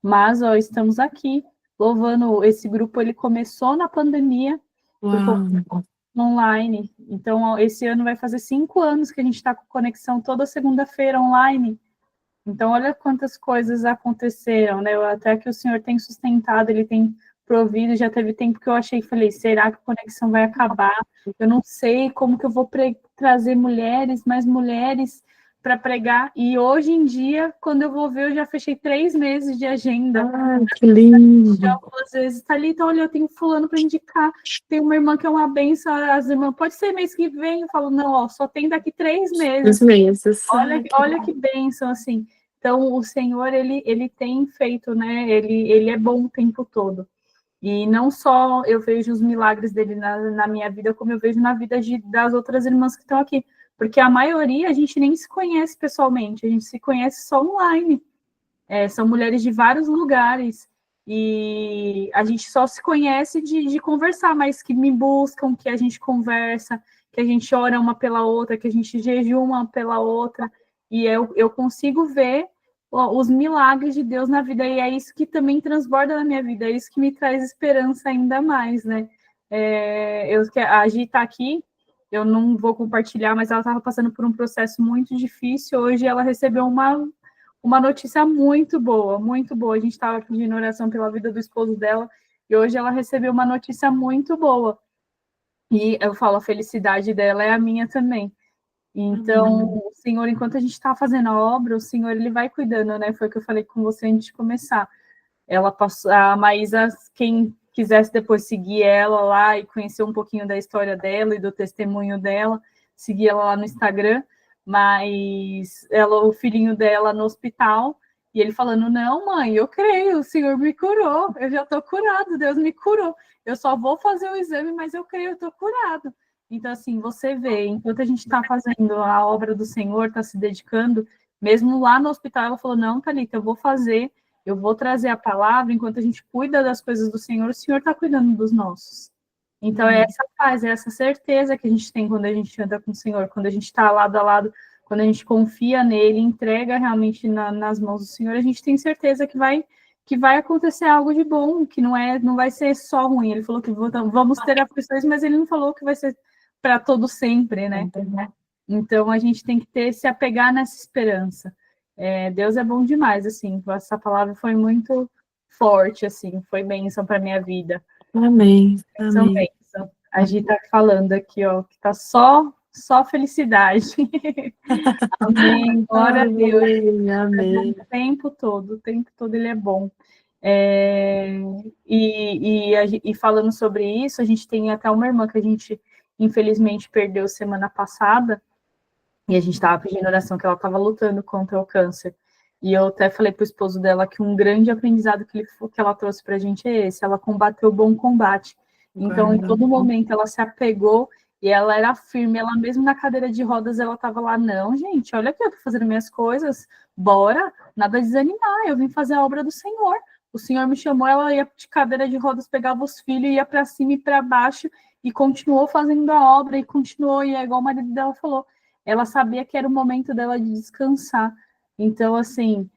mas estamos aqui, louvando. Esse grupo, ele começou na pandemia, online. Então, esse ano vai fazer 5 anos que a gente está com conexão toda segunda-feira online. Então, olha quantas coisas aconteceram, né? Até que o Senhor tem sustentado, Ele tem provido. Já teve tempo que eu falei, será que a conexão vai acabar? Eu não sei como que eu vou trazer mais mulheres para pregar. E hoje em dia, quando eu vou ver, eu já fechei 3 meses de agenda. Ai, que lindo. Já às vezes tá ali, então olha, eu tenho fulano para indicar, tem uma irmã que é uma benção, as irmãs, pode ser mês que vem, eu falo, não, só tem daqui 3 meses. 3 meses. Olha que benção, assim. Então, o Senhor, ele tem feito, né? Ele é bom o tempo todo. E não só eu vejo os milagres dele na minha vida, como eu vejo na vida das outras irmãs que estão aqui. Porque a maioria a gente nem se conhece pessoalmente, a gente se conhece só online. São mulheres de vários lugares. E a gente só se conhece de conversar, mas que me buscam, que a gente conversa, que a gente ora uma pela outra, que a gente jejuma uma pela outra. E eu consigo ver os milagres de Deus na vida, e é isso que também transborda na minha vida, é isso que me traz esperança ainda mais, né? A Gi está aqui, eu não vou compartilhar, mas ela estava passando por um processo muito difícil. Hoje ela recebeu uma notícia muito boa, muito boa. A gente estava pedindo oração pela vida do esposo dela, e hoje ela recebeu uma notícia muito boa. E eu falo, a felicidade dela é a minha também. Então, o Senhor, enquanto a gente está fazendo a obra, o Senhor, ele vai cuidando, né? Foi o que eu falei com você antes de começar. Ela passou, a Maísa, quem quisesse depois seguir ela lá e conhecer um pouquinho da história dela e do testemunho dela, seguir ela lá no Instagram, mas o filhinho dela no hospital, e ele falando, não, mãe, eu creio, o Senhor me curou, eu já estou curado, Deus me curou, eu só vou fazer o exame, mas eu creio, eu estou curado. Então, assim, você vê, enquanto a gente está fazendo a obra do Senhor, está se dedicando, mesmo lá no hospital, ela falou, não, Thalita, eu vou fazer, eu vou trazer a palavra, enquanto a gente cuida das coisas do Senhor, o Senhor está cuidando dos nossos. Então, é essa paz, é essa certeza que a gente tem quando a gente anda com o Senhor, quando a gente está lado a lado, quando a gente confia nele, entrega realmente nas mãos do Senhor, a gente tem certeza que vai acontecer algo de bom, que não vai ser só ruim. Ele falou que vamos ter aflições, mas ele não falou que vai ser para todo sempre, né? Então, a gente tem que se apegar nessa esperança. Deus é bom demais, assim, essa palavra foi muito forte, assim, foi bênção para minha vida. Amém. São bênção. A Gi está falando aqui, ó, que tá só felicidade. Amém, glória a Deus. Amém. O tempo todo ele é bom. E falando sobre isso, a gente tem até uma irmã que a gente, infelizmente, perdeu semana passada, e a gente estava pedindo oração, que ela estava lutando contra o câncer. E eu até falei para o esposo dela que um grande aprendizado que ela trouxe para a gente é esse: ela combateu o bom combate. Então, em todo momento, ela se apegou e ela era firme. Ela mesmo na cadeira de rodas, ela estava lá, não, gente, olha aqui, eu estou fazendo minhas coisas, bora, nada de desanimar, eu vim fazer a obra do Senhor. O Senhor me chamou, ela ia de cadeira de rodas, pegava os filhos, ia para cima e para baixo, e continuou fazendo a obra, e continuou, e é igual o marido dela falou, ela sabia que era o momento dela de descansar. Então, assim,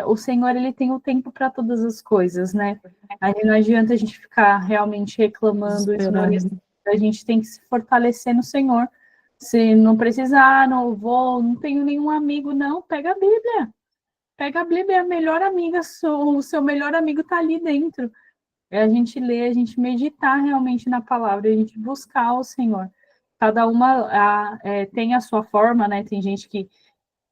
o Senhor, ele tem o tempo para todas as coisas, né? Aí não adianta a gente ficar realmente reclamando, a gente tem que se fortalecer no Senhor. Se não precisar, não tenho nenhum amigo, não, pega a Bíblia. Pega a Bíblia, é a melhor amiga, o seu melhor amigo está ali dentro. É a gente ler, a gente meditar realmente na palavra, a gente buscar o Senhor. Cada uma tem a sua forma, né? Tem gente que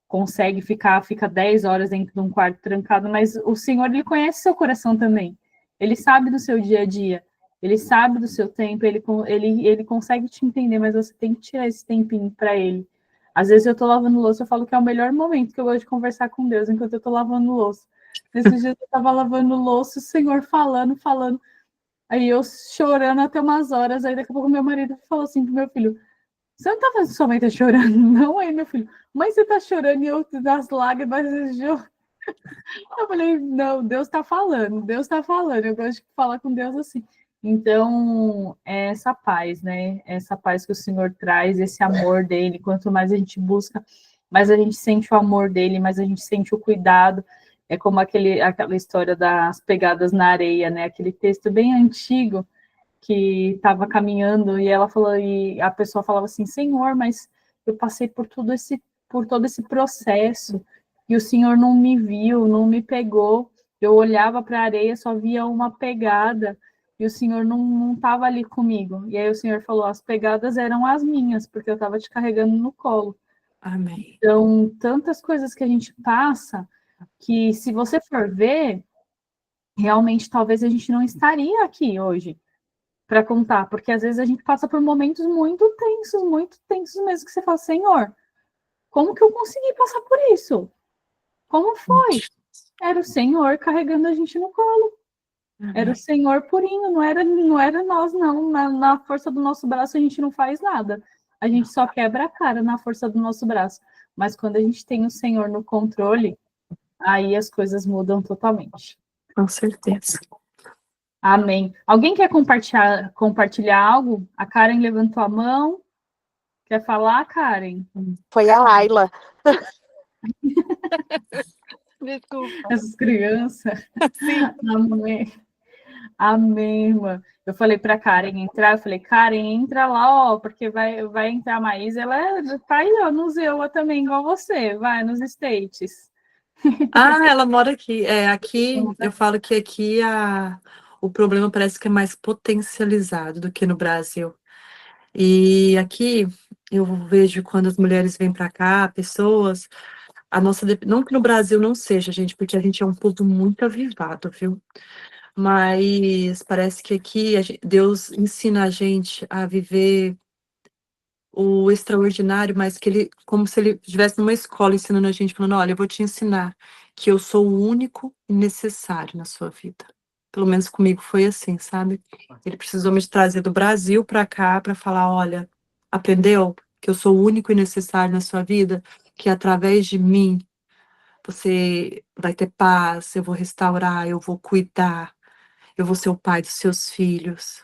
consegue fica 10 horas dentro de um quarto trancado, mas o Senhor, ele conhece seu coração também. Ele sabe do seu dia a dia, ele sabe do seu tempo, ele consegue te entender, mas você tem que tirar esse tempinho para ele. Às vezes eu tô lavando louça, eu falo que é o melhor momento que eu gosto de conversar com Deus, enquanto eu tô lavando louça. Nesses dias eu tava lavando louça, o Senhor falando, aí eu chorando até umas horas, aí daqui a pouco meu marido falou assim pro meu filho, você não tá fazendo sua mãe tá chorando, não? Aí meu filho, mãe, você tá chorando e eu das lágrimas. Eu falei, não, Deus tá falando, eu gosto de falar com Deus assim. Então, é essa paz, né? Essa paz que o Senhor traz, esse amor dele, quanto mais a gente busca, mais a gente sente o amor dele, mais a gente sente o cuidado. É como aquela história das pegadas na areia, né? Aquele texto bem antigo, que estava caminhando e ela falou, e a pessoa falava assim, Senhor, mas eu passei por todo esse processo e o Senhor não me viu, não me pegou. Eu olhava para a areia, só via uma pegada e o Senhor não estava ali comigo. E aí o Senhor falou, as pegadas eram as minhas, porque eu estava te carregando no colo. Amém. Então, tantas coisas que a gente passa que, se você for ver, realmente talvez a gente não estaria aqui hoje para contar, porque às vezes a gente passa por momentos muito tensos mesmo, que você fala, Senhor, como que eu consegui passar por isso? Como foi? Era o Senhor carregando a gente no colo. Era o Senhor purinho, não era nós, não. Na força do nosso braço a gente não faz nada. A gente só quebra a cara na força do nosso braço. Mas quando a gente tem o Senhor no controle, aí as coisas mudam totalmente. Com certeza. Amém. Alguém quer compartilhar algo? A Karen levantou a mão. Quer falar, Karen? Foi a Laila. Desculpa. Essas crianças. Sim. Amém. Amém, irmã. Eu falei para Karen entrar, eu falei, Karen, entra lá, ó, porque vai entrar a Maísa, ela tá aí, ó, no Zewa também, igual você, vai, nos States. Ah, ela mora aqui. Aqui eu falo que aqui o problema parece que é mais potencializado do que no Brasil. E aqui eu vejo quando as mulheres vêm para cá, pessoas, não que no Brasil não seja, gente, porque a gente é um povo muito avivado, viu? Mas parece que aqui Deus ensina a gente a viver o extraordinário, mas que ele, como se ele estivesse numa escola ensinando a gente, falando, olha, eu vou te ensinar que eu sou o único e necessário na sua vida. Pelo menos comigo foi assim, sabe? Ele precisou me trazer do Brasil para cá para falar, olha, aprendeu que eu sou o único e necessário na sua vida, que através de mim você vai ter paz, eu vou restaurar, eu vou cuidar, eu vou ser o pai dos seus filhos,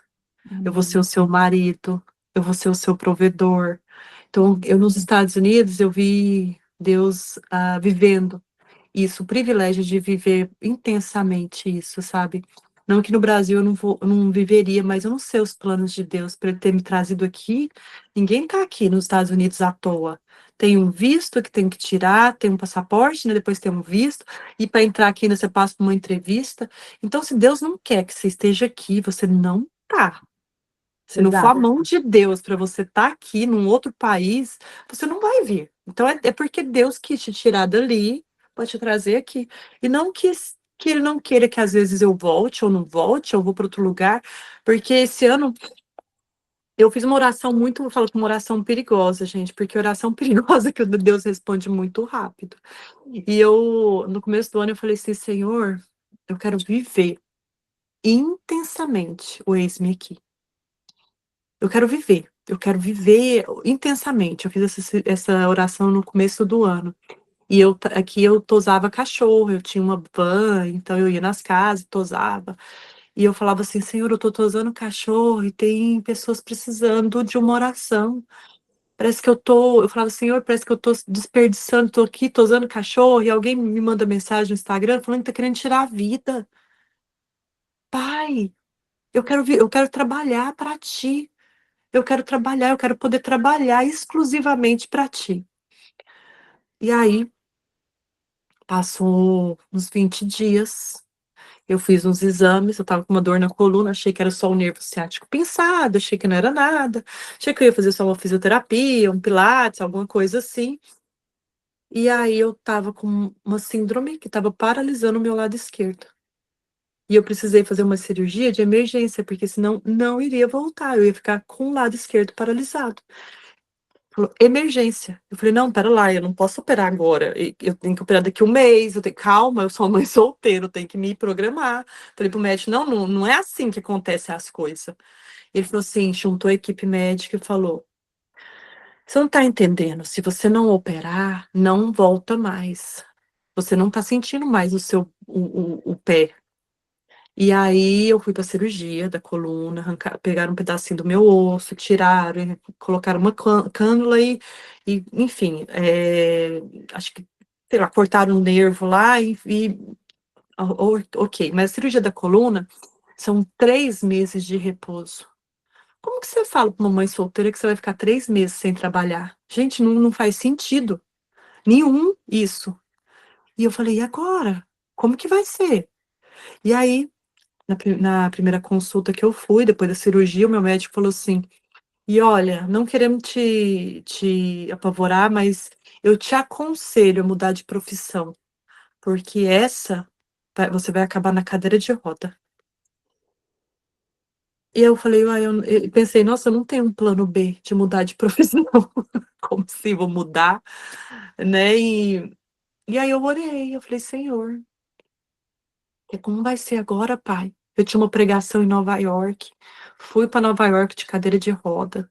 eu vou ser o seu marido, eu vou ser o seu provedor. Então, eu nos Estados Unidos, eu vi Deus vivendo isso, o privilégio de viver intensamente isso, sabe? Não que no Brasil eu não viveria, mas eu não sei os planos de Deus para ele ter me trazido aqui. Ninguém está aqui nos Estados Unidos à toa. Tem um visto que tem que tirar, tem um passaporte, né? Depois tem um visto, e para entrar aqui ainda você passa por uma entrevista. Então, se Deus não quer que você esteja aqui, você não tá. Se não for a mão de Deus para você estar aqui num outro país, você não vai vir. Então é porque Deus quis te tirar dali para te trazer aqui. E não que ele não queira que às vezes eu volte ou não volte, ou vou para outro lugar, porque esse ano eu fiz uma oração muito, eu falo que uma oração perigosa, gente, porque oração perigosa que Deus responde muito rápido. E eu, no começo do ano, eu falei assim, Senhor, eu quero viver intensamente o eis-me aqui. Eu quero viver intensamente. Eu fiz essa oração no começo do ano. E aqui eu tosava cachorro, eu tinha uma van, então eu ia nas casas, tosava. E eu falava assim, Senhor, eu tô tosando cachorro e tem pessoas precisando de uma oração. Eu falava, Senhor, parece que eu tô desperdiçando, tô aqui tosando cachorro, e alguém me manda mensagem no Instagram falando que tá querendo tirar a vida. Pai, eu quero trabalhar para ti. Eu quero trabalhar, eu quero poder trabalhar exclusivamente para ti. E aí, passou uns 20 dias, eu fiz uns exames, eu tava com uma dor na coluna, achei que era só o nervo ciático pinçado, achei que não era nada, achei que eu ia fazer só uma fisioterapia, um pilates, alguma coisa assim. E aí eu tava com uma síndrome que tava paralisando o meu lado esquerdo. E eu precisei fazer uma cirurgia de emergência, porque senão não iria voltar, eu ia ficar com o lado esquerdo paralisado. Falou, emergência. Eu falei, não, pera lá, eu não posso operar agora. Eu tenho que operar daqui um mês. Calma, eu sou uma mãe solteira, eu tenho que me programar. Falei pro médico, não é assim que acontecem as coisas. Ele falou assim, juntou a equipe médica e falou, você não tá entendendo, se você não operar, não volta mais. Você não tá sentindo mais o pé. E aí eu fui para cirurgia da coluna, pegaram um pedacinho do meu osso, tiraram, colocaram uma cânula enfim, acho que, sei lá, cortaram um nervo lá ok. Mas a cirurgia da coluna são 3 meses de repouso. Como que você fala para uma mãe solteira que você vai ficar 3 meses sem trabalhar? Gente, não faz sentido nenhum isso. E eu falei, e agora? Como que vai ser? E aí na primeira consulta que eu fui, depois da cirurgia, o meu médico falou assim: e olha, não queremos te apavorar, mas eu te aconselho a mudar de profissão, porque você vai acabar na cadeira de roda. E eu falei, eu pensei, nossa, eu não tenho um plano B de mudar de profissão. Como assim, vou mudar, né? E aí eu orei, eu falei, Senhor, como vai ser agora, pai? Eu tinha uma pregação em Nova York, fui para Nova York de cadeira de roda,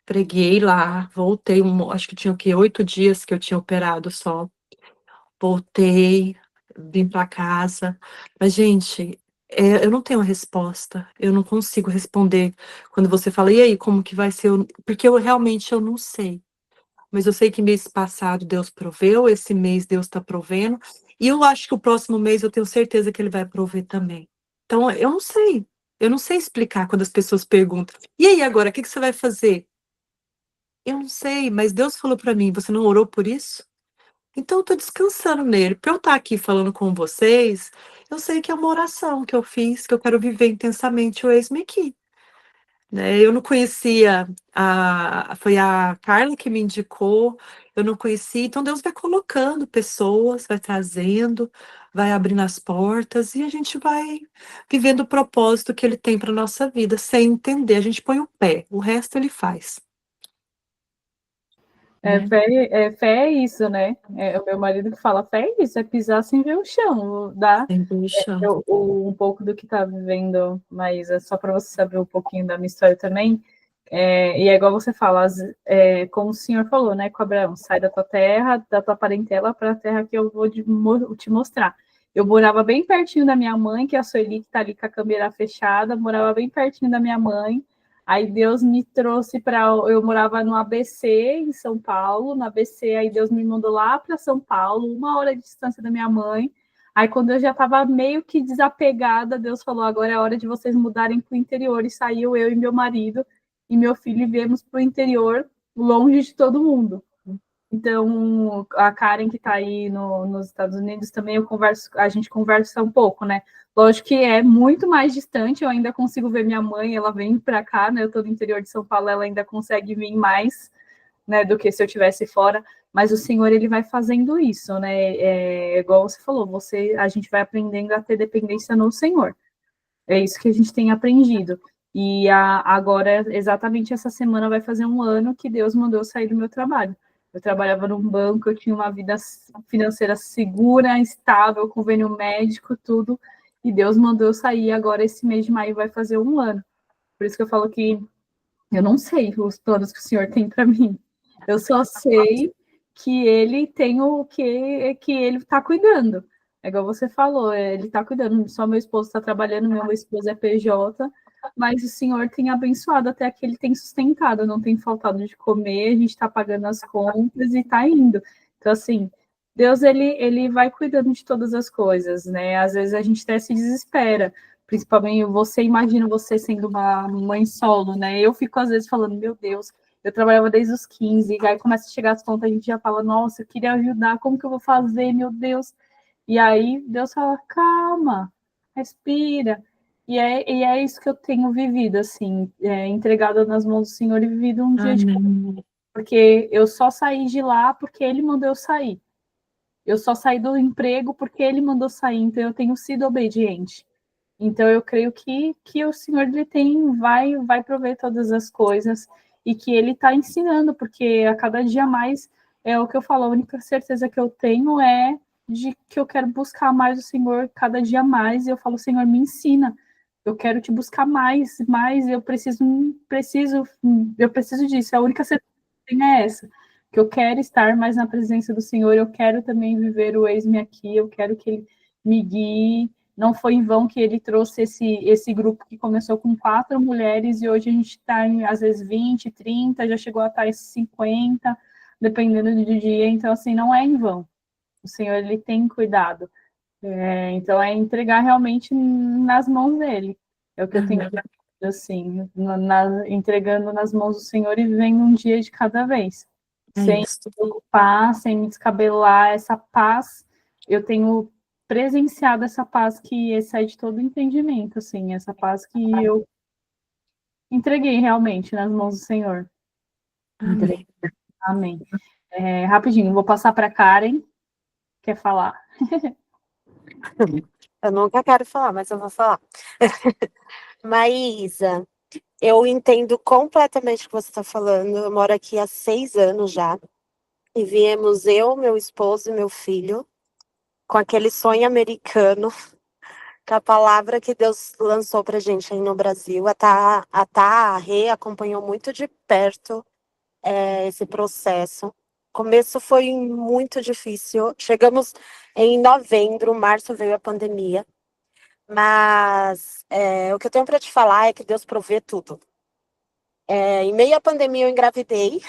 preguei lá, voltei, acho que tinha o quê? 8 dias que eu tinha operado só. Voltei, vim para casa. Mas, gente, eu não tenho a resposta. Eu não consigo responder quando você fala, e aí, como que vai ser? Porque eu realmente eu não sei. Mas eu sei que mês passado Deus proveu, esse mês Deus está provendo, e eu acho que o próximo mês eu tenho certeza que Ele vai prover também. Então, eu não sei. Eu não sei explicar quando as pessoas perguntam, e aí agora, o que que você vai fazer? Eu não sei, mas Deus falou para mim, você não orou por isso? Então, eu tô descansando nele. Para eu estar aqui falando com vocês, eu sei que é uma oração que eu fiz, que eu quero viver intensamente o eis-me aqui, né? Eu não conhecia, foi a Carla que me indicou, eu não conhecia, então Deus vai colocando pessoas, vai trazendo, vai abrindo as portas e a gente vai vivendo o propósito que ele tem para nossa vida, sem entender. A gente põe o pé, o resto ele faz. Né? Fé é isso, né? É o meu marido que fala, fé é isso, é pisar sem ver o chão, dá Sempre no chão. um pouco do que está vivendo, mas é só para você saber um pouquinho da minha história também. E é igual você fala, como o senhor falou, né, com Abraão, sai da tua terra, da tua parentela, para a terra que eu vou te mostrar. Eu morava bem pertinho da minha mãe, que é a Sueli, que está ali com a câmera fechada, morava bem pertinho da minha mãe. Aí Deus me trouxe para. Eu morava no ABC, em São Paulo, no ABC, aí Deus me mandou lá para São Paulo, 1 hora de distância da minha mãe. Aí, quando eu já estava meio que desapegada, Deus falou: agora é hora de vocês mudarem para o interior. E saiu eu e meu marido e meu filho e viemos para o interior, longe de todo mundo. Então, a Karen, que está aí nos Estados Unidos, também a gente conversa um pouco, né? Lógico que é muito mais distante, eu ainda consigo ver minha mãe, ela vem para cá, né? Eu estou no interior de São Paulo, ela ainda consegue vir mais, né, do que se eu estivesse fora, mas o Senhor, ele vai fazendo isso, né? Igual você falou, a gente vai aprendendo a ter dependência no Senhor. É isso que a gente tem aprendido. E agora, exatamente essa semana, vai fazer 1 ano que Deus mandou eu sair do meu trabalho. Eu trabalhava num banco, eu tinha uma vida financeira segura, estável, convênio médico, tudo. E Deus mandou eu sair. Agora, esse mês de maio, vai fazer 1 ano. Por isso que eu falo que eu não sei os planos que o Senhor tem para mim. Eu só sei que ele tem o que ele está cuidando. É igual você falou, ele está cuidando. Só meu esposo está trabalhando, meu esposo é PJ, mas o Senhor tem abençoado até que ele tem sustentado, não tem faltado de comer, a gente está pagando as contas e está indo. Então, assim, Deus, ele vai cuidando de todas as coisas, né? Às vezes a gente até se desespera, principalmente você, imagina você sendo uma mãe solo, né? Eu fico às vezes falando, meu Deus, eu trabalhava desde os 15, aí começa a chegar as contas, a gente já fala, nossa, eu queria ajudar, como que eu vou fazer, meu Deus? E aí Deus fala, calma, respira. E é isso que eu tenho vivido, assim, entregada nas mãos do Senhor e vivido um dia de cada. Amém. Porque eu só saí de lá porque Ele mandou eu sair. Eu só saí do emprego porque Ele mandou sair, então eu tenho sido obediente. Então eu creio que o Senhor ele vai prover todas as coisas e que ele está ensinando, porque a cada dia mais é o que eu falo, a única certeza que eu tenho é de que eu quero buscar mais o Senhor cada dia mais, e eu falo, Senhor, me ensina. Eu quero te buscar mais, eu preciso disso. A única certeza que eu tenho é essa, que eu quero estar mais na presença do Senhor, eu quero também viver o eis-me aqui, eu quero que ele me guie. Não foi em vão que ele trouxe esse grupo que começou com 4 mulheres e hoje a gente está em, às vezes, 20, 30, já chegou a estar em 50, dependendo do dia. Então, assim, não é em vão. O Senhor, ele tem cuidado. Então, é entregar realmente nas mãos dele. É o que eu tenho feito, assim, entregando nas mãos do Senhor e vivendo um dia de cada vez. É Sem me isso. preocupar, sem me descabelar, essa paz, eu tenho presenciado essa paz que excede todo entendimento, assim, essa paz que eu entreguei realmente nas mãos do Senhor. Entreguei. Amém. Amém. Rapidinho, vou passar para Karen, quer falar? Eu nunca quero falar, mas eu vou falar. Maísa, eu entendo completamente o que você está falando. Eu moro aqui há 6 anos já. e viemos eu, meu esposo e meu filho, com aquele sonho americano, com a palavra que Deus lançou pra gente aí no Brasil. A Rê acompanhou muito de perto esse processo. O começo foi muito difícil. Chegamos em novembro, março veio a pandemia. Mas o que eu tenho para te falar é que Deus provê tudo. Em meio à pandemia eu engravidei.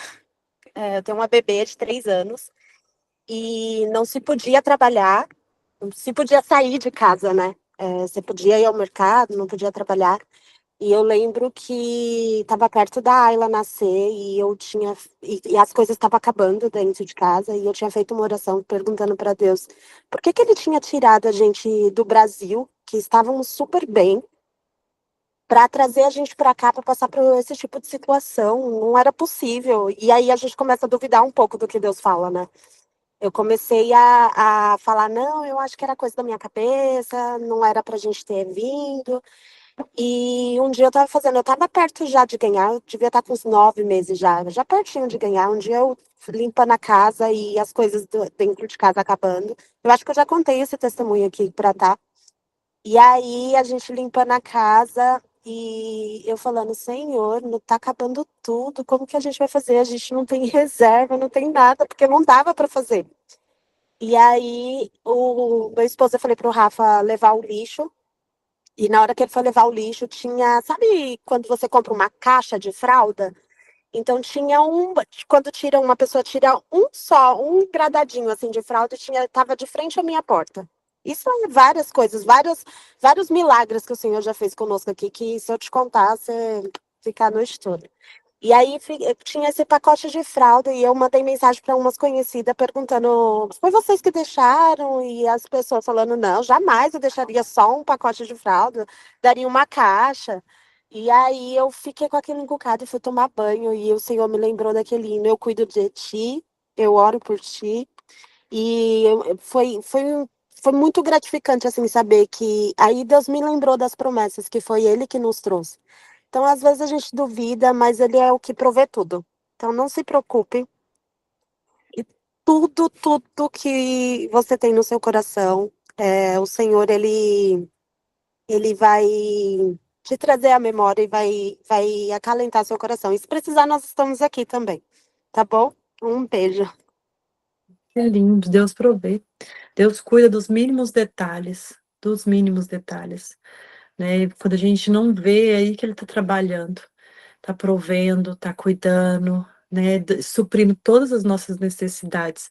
Eu tenho uma bebê de 3 anos e não se podia trabalhar, não se podia sair de casa, né? Você podia ir ao mercado, não podia trabalhar. E eu lembro que estava perto da Ayla nascer e eu tinha e as coisas estavam acabando dentro de casa e eu tinha feito uma oração perguntando para Deus por que ele tinha tirado a gente do Brasil, que estávamos super bem, para trazer a gente para cá para passar por esse tipo de situação. Não era possível. E aí a gente começa a duvidar um pouco do que Deus fala, né? Eu comecei a falar, não, eu acho que era coisa da minha cabeça, não era pra gente ter vindo. E um dia eu tava perto já de ganhar, eu devia estar com uns 9 meses já pertinho de ganhar. Um dia eu limpando a casa e as coisas dentro de casa acabando. Eu acho que eu já contei esse testemunho aqui pra tá. E aí a gente limpando a casa e eu falando, Senhor, não tá acabando tudo, como que a gente vai fazer? A gente não tem reserva, não tem nada, porque não dava para fazer. E aí o meu esposo, eu falei pro Rafa levar o lixo, e na hora que ele foi levar o lixo, tinha, sabe quando você compra uma caixa de fralda? Então tinha quando uma pessoa tira um gradadinho assim de fralda, tava de frente à minha porta. Isso é várias coisas, vários milagres que o Senhor já fez conosco aqui, que se eu te contar, você ficar no estudo. E aí tinha esse pacote de fralda e eu mandei mensagem para umas conhecidas perguntando: foi vocês que deixaram? E as pessoas falando: não, jamais eu deixaria só um pacote de fralda, daria uma caixa. E aí eu fiquei com aquilo encucado e fui tomar banho. E o Senhor me lembrou daquele hino: eu cuido de ti, eu oro por ti. E foi muito gratificante assim saber que aí Deus me lembrou das promessas, que foi Ele que nos trouxe. Então, às vezes a gente duvida, mas Ele é o que provê tudo. Então, não se preocupe. E tudo que você tem no seu coração, o Senhor, ele vai te trazer à memória e vai acalentar seu coração. E se precisar, nós estamos aqui também. Tá bom? Um beijo. Que lindo, Deus provê. Deus cuida dos mínimos detalhes, né? E quando a gente não vê, é aí que Ele está trabalhando, está provendo, está cuidando, né? Suprindo todas as nossas necessidades.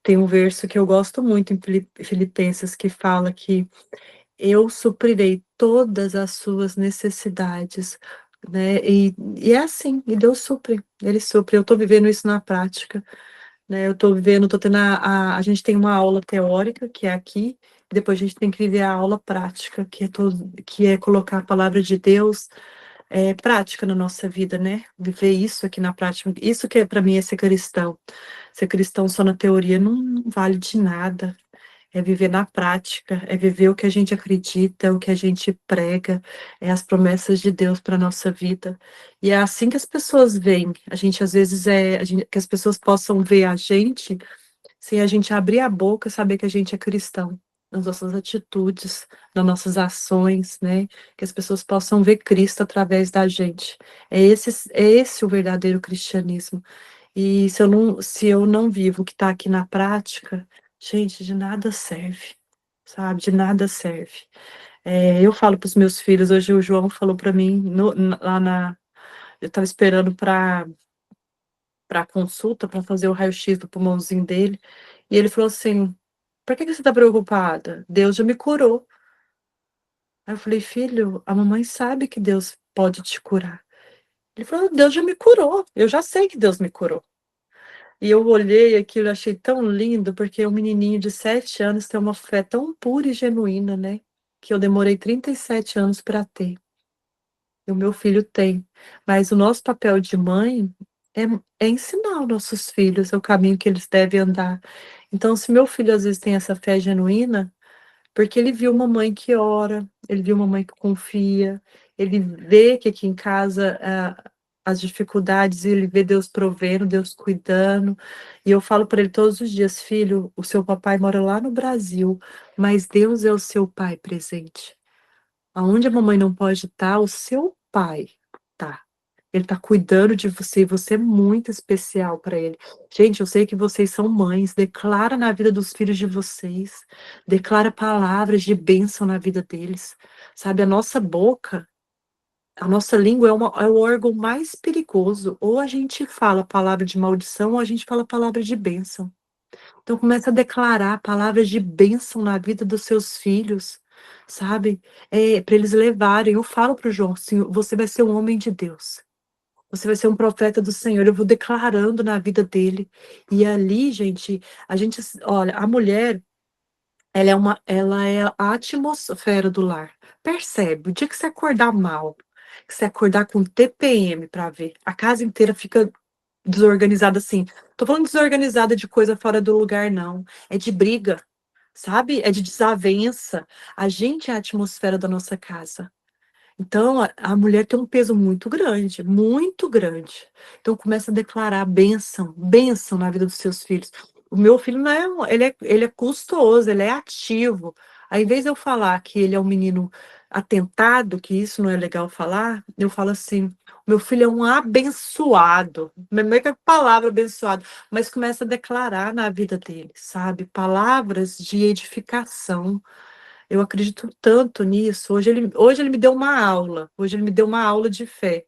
Tem um verso que eu gosto muito em Filipenses que fala que eu suprirei todas as suas necessidades, né? E é assim, e Deus supre, Ele supre. Eu estou vivendo isso na prática, né? Eu estou vivendo, estou tendo a gente tem uma aula teórica, que é aqui, e depois a gente tem que viver a aula prática, que é colocar a palavra de Deus prática na nossa vida, né? Viver isso aqui na prática. Isso que é para mim é ser cristão. Ser cristão só na teoria não vale de nada. É viver na prática, é viver o que a gente acredita, o que a gente prega, é as promessas de Deus para a nossa vida. E é assim que as pessoas veem. A gente, às vezes, que as pessoas possam ver a gente, sem a gente abrir a boca, saber que a gente é cristão. Nas nossas atitudes, nas nossas ações, né? Que as pessoas possam ver Cristo através da gente. É esse o verdadeiro cristianismo. E se eu não vivo o que está aqui na prática, gente, de nada serve, sabe? De nada serve. Eu falo para os meus filhos, hoje o João falou para mim, eu estava esperando para consulta, para fazer o raio-x do pulmãozinho dele, e ele falou assim: por que você está preocupada? Deus já me curou. Aí eu falei: filho, a mamãe sabe que Deus pode te curar. Ele falou: Deus já me curou, eu já sei que Deus me curou. E eu olhei aquilo e achei tão lindo, porque o menininho de 7 anos tem uma fé tão pura e genuína, né? Que eu demorei 37 anos para ter. E o meu filho tem. Mas o nosso papel de mãe é, é ensinar os nossos filhos o caminho que eles devem andar. Então, se meu filho às vezes tem essa fé genuína, porque ele viu uma mãe que ora, ele viu uma mãe que confia, ele vê que aqui em casa as dificuldades e ele vê Deus provendo, Deus cuidando. E eu falo para ele todos os dias, filho, o seu papai mora lá no Brasil, mas Deus é o seu pai presente. Aonde a mamãe não pode estar, o seu pai tá. Ele tá cuidando de você, e você é muito especial para ele. Gente, eu sei que vocês são mães, declara na vida dos filhos de vocês, declara palavras de bênção na vida deles. Sabe, a nossa boca, a nossa língua é o órgão mais perigoso. Ou a gente fala palavra de maldição, ou a gente fala palavra de bênção. Então começa a declarar palavras de bênção na vida dos seus filhos, sabe? Para eles levarem. Eu falo para o João, assim, você vai ser um homem de Deus. Você vai ser um profeta do Senhor. Eu vou declarando na vida dele. E ali, gente, olha, a mulher, ela é a atmosfera do lar. Percebe? O dia que você acordar mal, que você acordar com TPM para ver, a casa inteira fica desorganizada assim. Tô falando desorganizada de coisa fora do lugar, não. É de briga, sabe? É de desavença. A gente é a atmosfera da nossa casa. Então, a mulher tem um peso muito grande, muito grande. Então, começa a declarar bênção, bênção na vida dos seus filhos. O meu filho não é, ele é custoso, ele é ativo. Aí, em vez de eu falar que ele é um menino atentado, que isso não é legal falar, eu falo assim, meu filho é um abençoado. Não é que é a palavra abençoado, mas começa a declarar na vida dele, sabe? Palavras de edificação. Eu acredito tanto nisso. Hoje ele me deu uma aula. Hoje ele me deu uma aula de fé.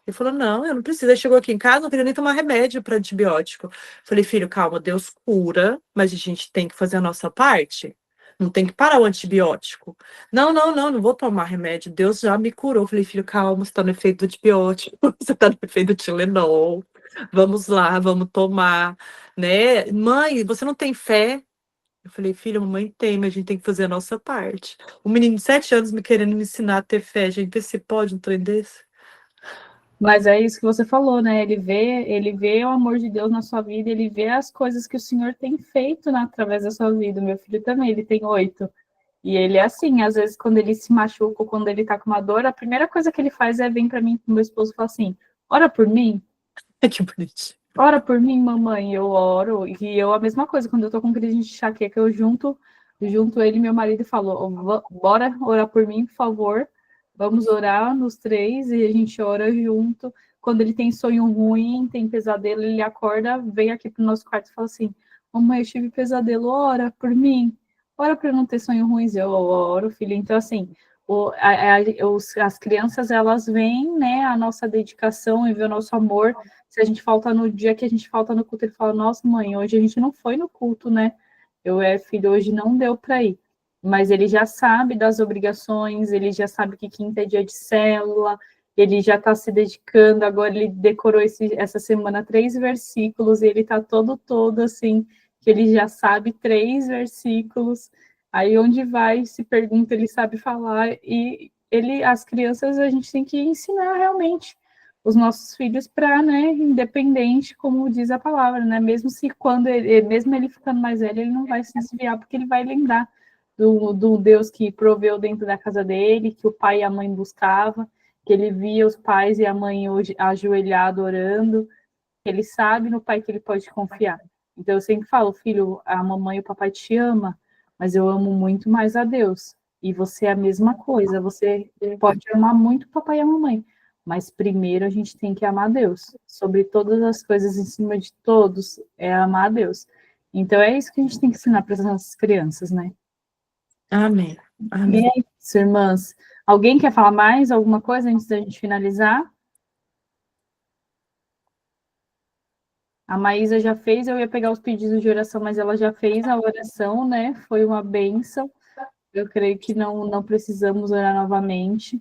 Ele falou: não, eu não preciso. Ele chegou aqui em casa, não queria nem tomar remédio para antibiótico. Falei: filho, calma, Deus cura, mas a gente tem que fazer a nossa parte. Não tem que parar o antibiótico. Não, não, não, não vou tomar remédio. Deus já me curou. Falei: filho, calma, você está no efeito do antibiótico, você está no efeito do Tilenol. Vamos lá, vamos tomar, né? Mãe, você não tem fé? Eu falei: filha, a mamãe tem, mas a gente tem que fazer a nossa parte. Um menino de 7 anos me querendo me ensinar a ter fé, gente, vê se pode um trem desse. Mas é isso que você falou, né? Ele vê o amor de Deus na sua vida, ele vê as coisas que o Senhor tem feito através da sua vida. Meu filho também, ele tem 8. E ele é assim, às vezes, quando ele se machuca ou quando ele tá com uma dor, a primeira coisa que ele faz é vir para mim, pro meu esposo, e falar assim: ora por mim. Que bonitinho. Ora por mim, mamãe, eu oro. E eu, a mesma coisa, quando eu tô com crise de enxaqueca, eu junto ele e meu marido e falo: bora orar por mim, por favor. Vamos orar nos 3 e a gente ora junto. Quando ele tem sonho ruim, tem pesadelo, ele acorda, vem aqui pro nosso quarto e fala assim: mamãe, eu tive pesadelo, ora por mim. Ora para eu não ter sonho ruins. Eu oro, filho. Então, assim, as crianças, elas veem, né, a nossa dedicação e ver o nosso amor. Se a gente falta no dia que a gente falta no culto, ele fala: nossa, mãe, hoje a gente não foi no culto, né? Filho, hoje não deu para ir. Mas ele já sabe das obrigações, ele já sabe que quinta é dia de célula, ele já está se dedicando. Agora ele decorou essa semana 3 versículos, e ele está todo assim, que ele já sabe 3 versículos. Aí onde vai, se pergunta, ele sabe falar. E as crianças, a gente tem que ensinar realmente os nossos filhos para, né, independente, como diz a palavra, né, mesmo ele ficando mais velho, ele não vai se desviar, porque ele vai lembrar do Deus que proveu dentro da casa dele, que o pai e a mãe buscavam, que ele via os pais e a mãe hoje ajoelhado orando, ele sabe no pai que ele pode confiar. Então eu sempre falo: filho, a mamãe e o papai te ama, mas eu amo muito mais a Deus. E você é a mesma coisa, você pode amar muito o papai e a mamãe, mas primeiro a gente tem que amar a Deus. Sobre todas as coisas, em cima de todos, é amar a Deus. Então é isso que a gente tem que ensinar para as nossas crianças, né? Amém. E Amém. é isso, irmãs. Alguém quer falar mais alguma coisa antes da gente finalizar? A Maísa já fez, eu ia pegar os pedidos de oração, mas ela já fez a oração, né? Foi uma bênção. Eu creio que não precisamos orar novamente.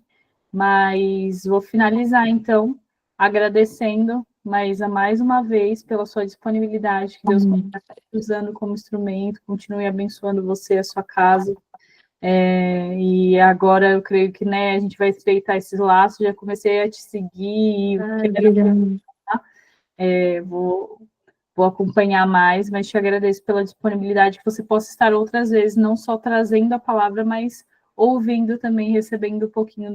Mas vou finalizar, então, agradecendo, Maísa, mais uma vez pela sua disponibilidade, que Deus continue usando como instrumento, continue abençoando você, a sua casa. E agora eu creio que, né, a gente vai estreitar esses laços. Já comecei a te seguir, vou acompanhar mais, mas te agradeço pela disponibilidade, que você possa estar outras vezes, não só trazendo a palavra, mas ouvindo também, recebendo um pouquinho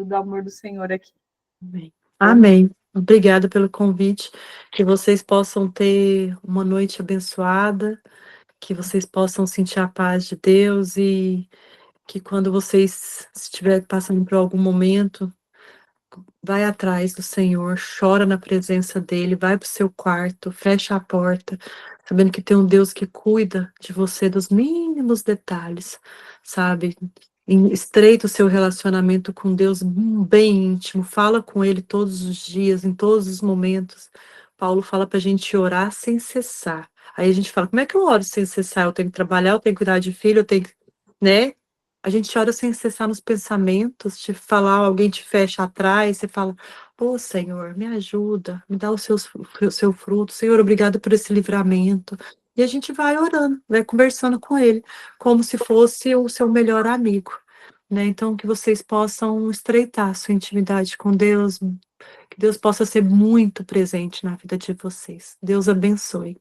do amor do Senhor aqui. Amém. Obrigada pelo convite, que vocês possam ter uma noite abençoada, que vocês possam sentir a paz de Deus e que quando vocês estiverem passando por algum momento, vai atrás do Senhor, chora na presença dele, vai para o seu quarto, fecha a porta, sabendo que tem um Deus que cuida de você dos mínimos detalhes, sabe? Estreita o seu relacionamento com Deus bem íntimo, fala com Ele todos os dias, em todos os momentos. Paulo fala para a gente orar sem cessar. Aí a gente fala, como é que eu oro sem cessar? Eu tenho que trabalhar, eu tenho que cuidar de filho, eu tenho que, né? A gente ora sem cessar nos pensamentos, te falar, alguém te fecha atrás, você fala, ô Senhor, me ajuda, me dá o seu fruto, Senhor, obrigado por esse livramento. E a gente vai orando, vai conversando com Ele, como se fosse o seu melhor amigo, né? Então, que vocês possam estreitar a sua intimidade com Deus, que Deus possa ser muito presente na vida de vocês. Deus abençoe.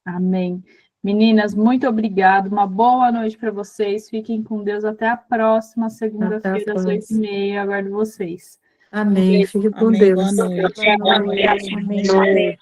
Amém. Meninas, muito obrigada. Uma boa noite para vocês. Fiquem com Deus. Até a próxima segunda-feira, às 8h30. Aguardo vocês. Amém. Fique com Amém. Deus. Boa noite. Boa noite. Amém.